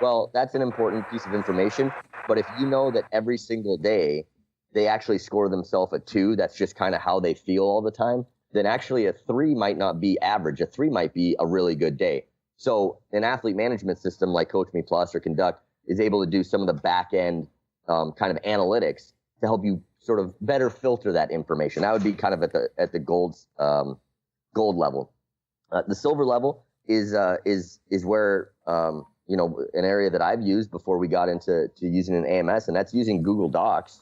Speaker 6: Well, that's an important piece of information. But if you know that every single day they actually score themselves a 2, that's just kind of how they feel all the time, then actually a 3 might not be average. A 3 might be a really good day. So an athlete management system like Coach Me Plus or Conduct is able to do some of the back end kind of analytics to help you sort of better filter that information. That would be kind of at the gold level. The silver level is where an area that I've used before we got into using an AMS, and that's using Google Docs.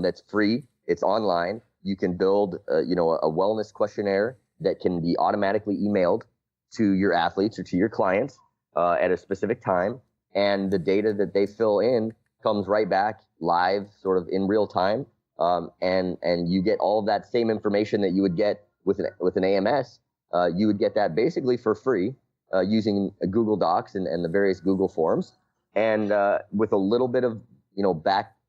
Speaker 6: That's free. It's online. You can build a wellness questionnaire that can be automatically emailed to your athletes or to your clients at a specific time, and the data that they fill in comes right back live, sort of in real time, and you get all of that same information that you would get with an AMS. You would get that basically for free using Google Docs and the various Google Forms, and with a little bit of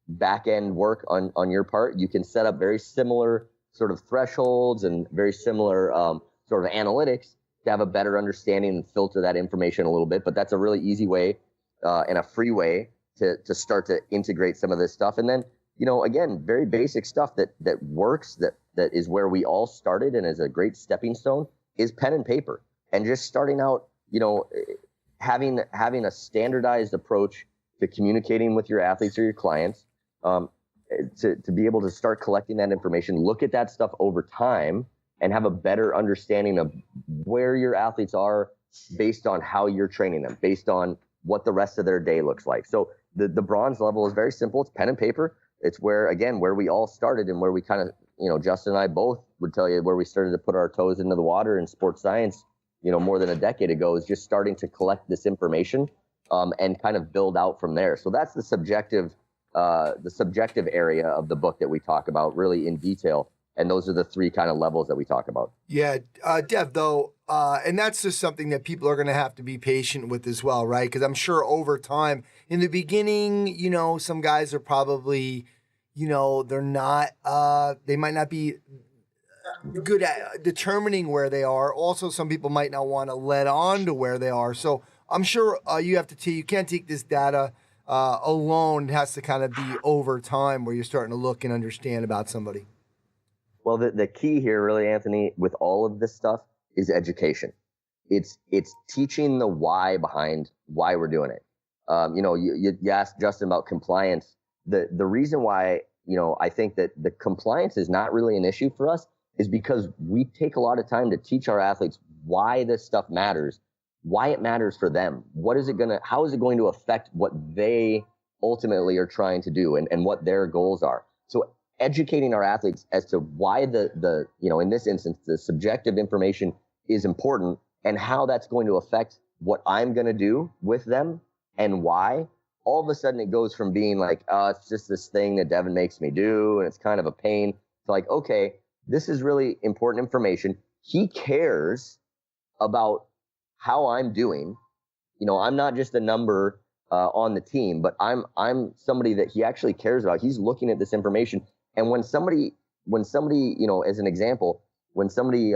Speaker 6: back end work on your part, you can set up very similar sort of thresholds and very similar sort of analytics to have a better understanding and filter that information a little bit. But that's a really easy way and a free way to start to integrate some of this stuff. And then, again, very basic stuff that works, that is where we all started and is a great stepping stone, is pen and paper. And just starting out, having a standardized approach to communicating with your athletes or your clients, to be able to start collecting that information, look at that stuff over time, and have a better understanding of where your athletes are based on how you're training them, based on what the rest of their day looks like. So the bronze level is very simple. It's pen and paper. It's where we all started, and where we kind of, Justin and I both would tell you where we started to put our toes into the water in sports science, more than a decade ago, is just starting to collect this information and kind of build out from there. So that's the subjective area of the book that we talk about really in detail. And those are the three kind of levels that we talk about.
Speaker 2: Yeah, Dev, though, and that's just something that people are going to have to be patient with as well, right? Because I'm sure over time, in the beginning, some guys are probably, they're not, they might not be good at determining where they are. Also, some people might not want to let on to where they are. So I'm sure you can't take this data alone. It has to kind of be over time where you're starting to look and understand about somebody.
Speaker 6: Well, the key here, really, Anthony, with all of this stuff is education. It's teaching the why behind why we're doing it. You asked Justin about compliance. The reason why, I think that the compliance is not really an issue for us is because we take a lot of time to teach our athletes why this stuff matters, why it matters for them. How is it going to affect what they ultimately are trying to do and what their goals are? So educating our athletes as to why the in this instance, the subjective information is important and how that's going to affect what I'm going to do with them and why. All of a sudden it goes from being like, it's just this thing that Devan makes me do and it's kind of a pain, to like, okay, this is really important information. He cares about how I'm doing. I'm not just a number on the team, but I'm somebody that he actually cares about. He's looking at this information. And when somebody, as an example, when somebody,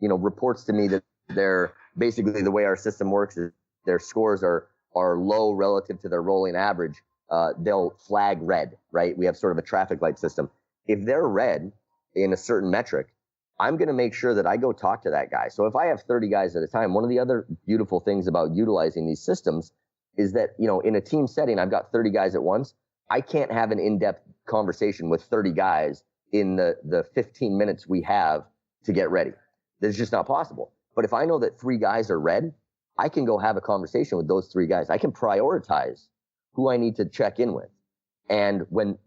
Speaker 6: reports to me that they're basically, the way our system works is their scores are low relative to their rolling average, they'll flag red, right? We have sort of a traffic light system. If they're red in a certain metric, I'm going to make sure that I go talk to that guy. So if I have 30 guys at a time, one of the other beautiful things about utilizing these systems is that, in a team setting, I've got 30 guys at once. I can't have an in-depth conversation with 30 guys in the 15 minutes we have to get ready. That's just not possible. But if I know that 3 guys are red, I can go have a conversation with those 3 guys. I can prioritize who I need to check in with. And when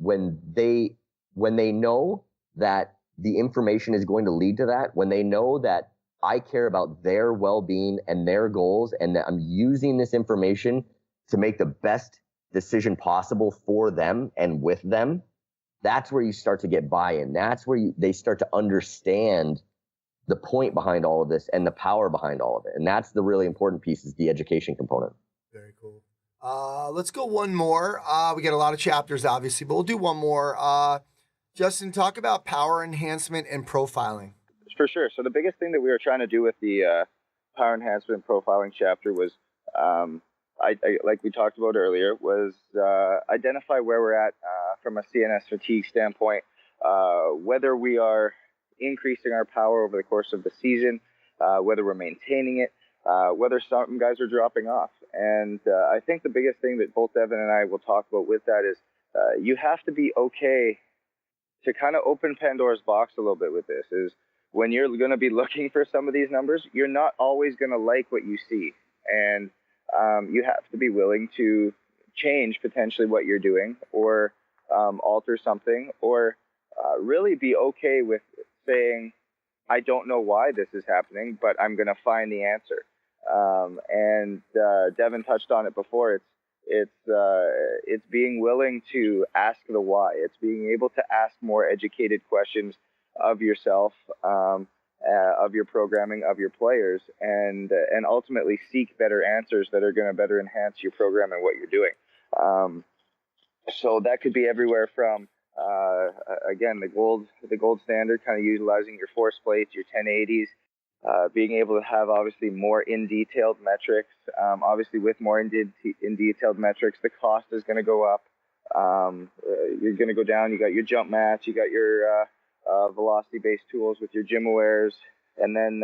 Speaker 6: they know that the information is going to lead to that, when they know that I care about their well-being and their goals, and that I'm using this information to make the best decision possible for them and with them, that's where you start to get buy-in. That's where they start to understand the point behind all of this and the power behind all of it. And that's the really important piece, is the education component.
Speaker 2: Very cool. Let's go one more. We got a lot of chapters, obviously, but we'll do one more. Justin, talk about power enhancement and profiling.
Speaker 7: For sure. So the biggest thing that we were trying to do with the power enhancement and profiling chapter was, I like we talked about earlier, was identify where we're at from a CNS fatigue standpoint, whether we are increasing our power over the course of the season, whether we're maintaining it, whether some guys are dropping off. And I think the biggest thing that both Devan and I will talk about with that is you have to be okay to kind of open Pandora's box a little bit with this. Is when you're going to be looking for some of these numbers, you're not always going to like what you see. And you have to be willing to change potentially what you're doing, or alter something, or really be okay with saying, I don't know why this is happening, but I'm going to find the answer. And Devan touched on it before. It's being willing to ask the why. It's being able to ask more educated questions of yourself, of your programming, of your players, and ultimately seek better answers that are going to better enhance your program and what you're doing. So that could be everywhere from again, the gold standard, kind of utilizing your force plates, your 1080s, being able to have obviously more in detailed metrics. Obviously, with more in detailed metrics, the cost is going to go up. You're going to go down. You got your jump mats, you got your velocity-based tools with your GymAwares, and then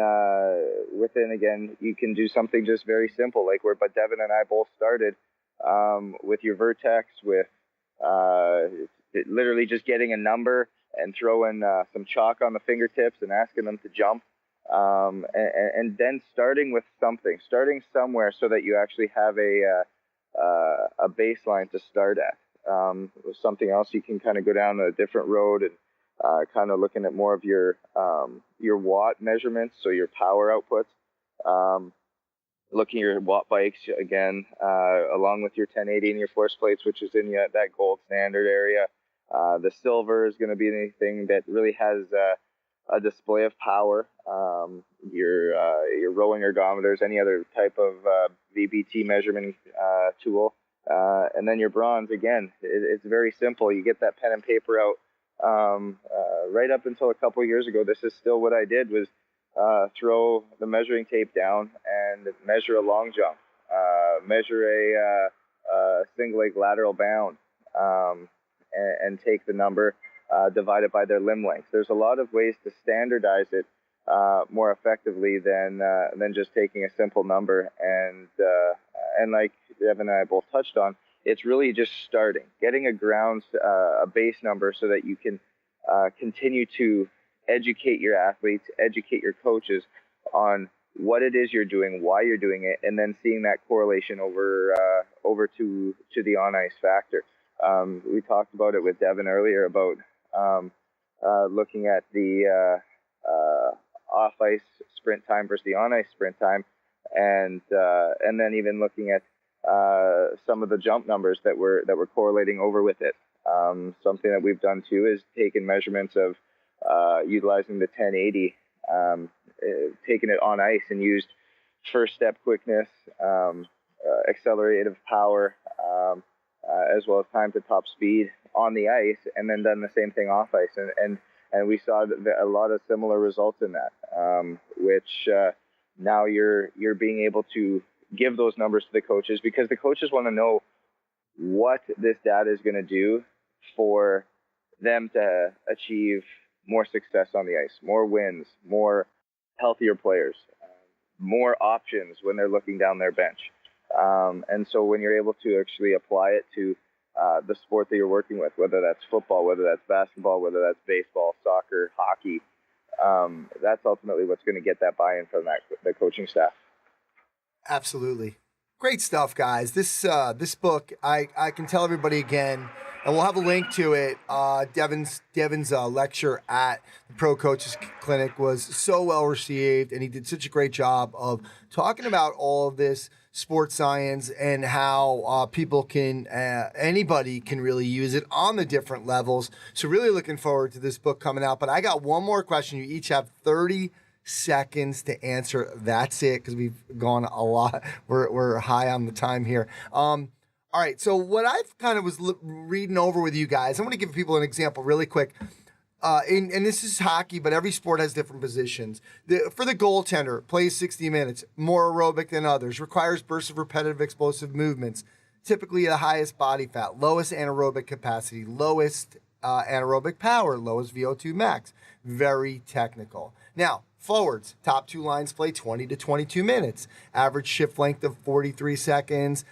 Speaker 7: within, again, you can do something just very simple, like where Devan and I both started with your Vertex, with literally just getting a number and throwing some chalk on the fingertips and asking them to jump, and then starting somewhere so that you actually have a baseline to start at. With something else, you can kind of go down a different road and kind of looking at more of your watt measurements, so your power outputs. Looking at your watt bikes again, along with your 1080 and your force plates, which is in that gold standard area. The silver is going to be anything that really has a display of power. Your rowing ergometers, any other type of VBT measurement tool, and then your bronze. Again, it's very simple. You get that pen and paper out. Right up until a couple of years ago, this is still what I did, was throw the measuring tape down and measure a long jump, measure a single leg lateral bound, and take the number divided by their limb length. There's a lot of ways to standardize it more effectively than just taking a simple number. And like Devan and I both touched on, it's really just starting, getting a base number so that you can continue to educate your athletes, educate your coaches on what it is you're doing, why you're doing it, and then seeing that correlation over to the on ice factor. We talked about it with Devan earlier about looking at the off ice sprint time versus the on ice sprint time, and then even looking at some of the jump numbers that were correlating over with it. Something that we've done too is taken measurements of utilizing the 1080, taking it on ice and used first step quickness, accelerative power, as well as time to top speed on the ice, and then done the same thing off ice. And we saw a lot of similar results in that, which now you're being able to give those numbers to the coaches, because the coaches want to know what this data is going to do for them to achieve more success on the ice, more wins, more healthier players, more options when they're looking down their bench. And so when you're able to actually apply it to the sport that you're working with, whether that's football, whether that's basketball, whether that's baseball, soccer, hockey, that's ultimately what's going to get that buy-in from the coaching staff.
Speaker 2: Absolutely. Great stuff, guys. This book, I can tell everybody again, and we'll have a link to it. Devan's lecture at the Pro Coaches Clinic was so well received, and he did such a great job of talking about all of this sports science and how people can, anybody can really use it on the different levels. So really looking forward to this book coming out. But I got one more question. You each have 30 seconds to answer. That's it, because we've gone a lot. We're high on the time here. All right, so what I've kind of was reading over with you guys, I'm going to give people an example really quick. And this is hockey, but every sport has different positions. For the goaltender, plays 60 minutes, more aerobic than others, requires bursts of repetitive explosive movements, typically the highest body fat, lowest anaerobic capacity, lowest anaerobic power, lowest VO2 max. Very technical. Now, forwards, top two lines play 20 to 22 minutes, average shift length of 43 seconds,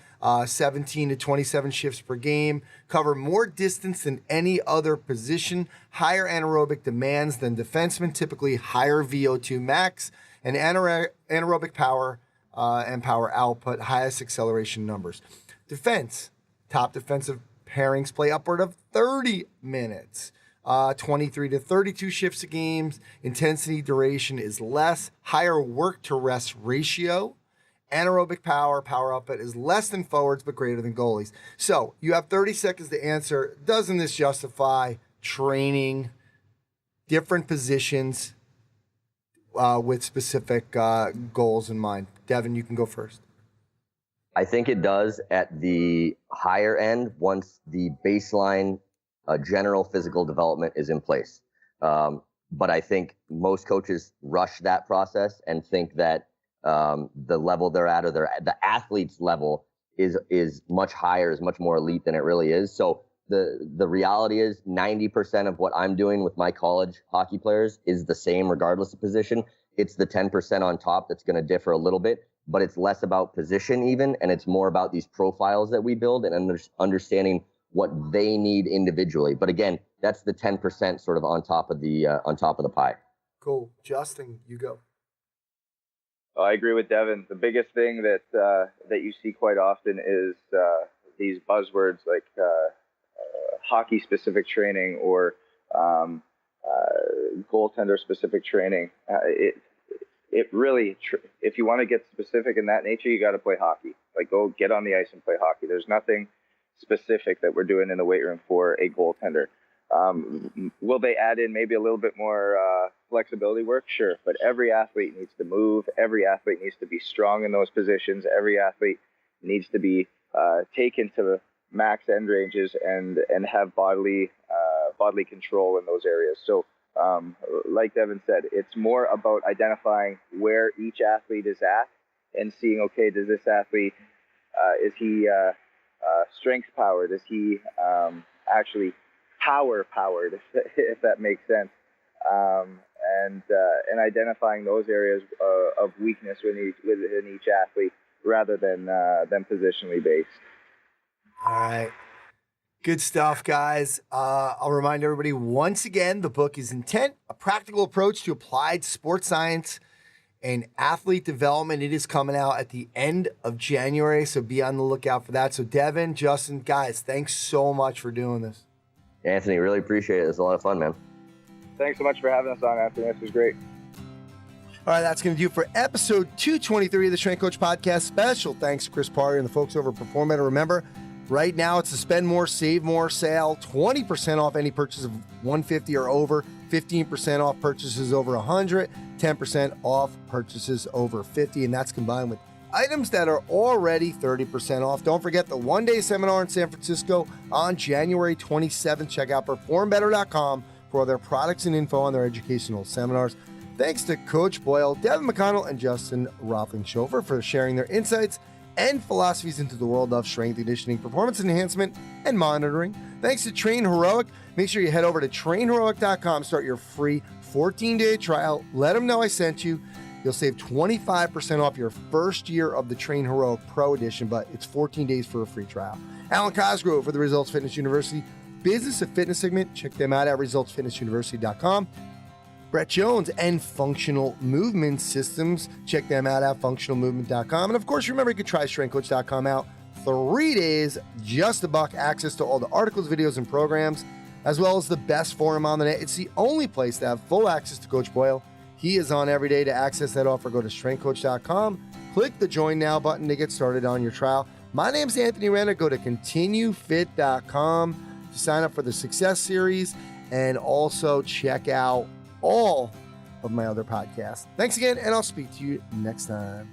Speaker 2: 17 to 27 shifts per game, cover more distance than any other position, higher anaerobic demands than defensemen, typically higher VO2 max, and anaerobic power and power output, highest acceleration numbers. Defense, top defensive pairings play upward of 30 minutes. 23 to 32 shifts a game. Intensity duration is less. Higher work to rest ratio. anaerobic power output is less than forwards but greater than goalies. So you have 30 seconds to answer. Doesn't this justify training different positions with specific goals in mind? Devan, you can go first.
Speaker 6: I think it does at the higher end once the baseline general physical development is in place. But I think most coaches rush that process and think that the level they're at, or the athlete's level is much higher, is much more elite than it really is. So the reality is 90% of what I'm doing with my college hockey players is the same regardless of position. It's the 10% on top that's going to differ a little bit, but it's less about position even, and it's more about these profiles that we build and understanding what they need individually. But again, that's the 10% sort of on top of the pie.
Speaker 2: Cool. Justin, you go.
Speaker 7: I agree with Devan. The biggest thing that you see quite often is these buzzwords like hockey-specific training or goaltender-specific training. It really, if you want to get specific in that nature, you got to play hockey. Like, go get on the ice and play hockey. There's nothing specific that we're doing in the weight room for a goaltender. Will they add in maybe a little bit more flexibility work? Sure, but every athlete needs to move. Every athlete needs to be strong in those positions. Every athlete needs to be taken to max end ranges and have bodily control in those areas. So, like Devan said, it's more about identifying where each athlete is at and seeing, okay, does this athlete, is he strength powered? Is he actually power powered, if that makes sense? And identifying those areas of weakness within each athlete rather than positionally based.
Speaker 2: All right. Good stuff, guys. I'll remind everybody once again, the book is Intent, a practical approach to applied sports science and athlete development. It is coming out at the end of January, so be on the lookout for that. So Devan, Justin, guys, thanks so much for doing this.
Speaker 6: Anthony, really appreciate it. It's a lot of fun, man.
Speaker 7: Thanks so much for having us on, Anthony. This was great.
Speaker 2: All right, that's going to do it for episode 223 of the Strength Coach Podcast. Special thanks to Chris Parry and the folks over at Perform Better. Remember, right now it's a spend more, save more sale. 20% off any purchase of $150 or over, 15% off purchases over $100, 10% off purchases over $50, and that's combined with items that are already 30% off. Don't forget the one-day seminar in San Francisco on January 27th. Check out performbetter.com for their products and info on their educational seminars. Thanks to Coach Boyle, Devan McConnell, and Justin Roethlingshoefer for sharing their insights and philosophies into the world of strength conditioning, performance enhancement, and monitoring. Thanks to Train Heroic. Make sure you head over to trainheroic.com, start your free 14-day trial. Let them know I sent you. You'll save 25% off your first year of the Train Heroic Pro Edition, but it's 14 days for a free trial. Alan Cosgrove for the Results Fitness University Business of Fitness segment. Check them out at resultsfitnessuniversity.com. Brett Jones and Functional Movement Systems. Check them out at functionalmovement.com. And of course, remember, you can try strengthcoach.com out 3 days, just $1, access to all the articles, videos, and programs, as well as the best forum on the net. It's the only place to have full access to Coach Boyle. He is on every day. To access that offer, go to strengthcoach.com. Click the Join Now button to get started on your trial. My name's Anthony Renner. Go to continuefit.com to sign up for the Success Series and also check out all of my other podcasts. Thanks again, and I'll speak to you next time.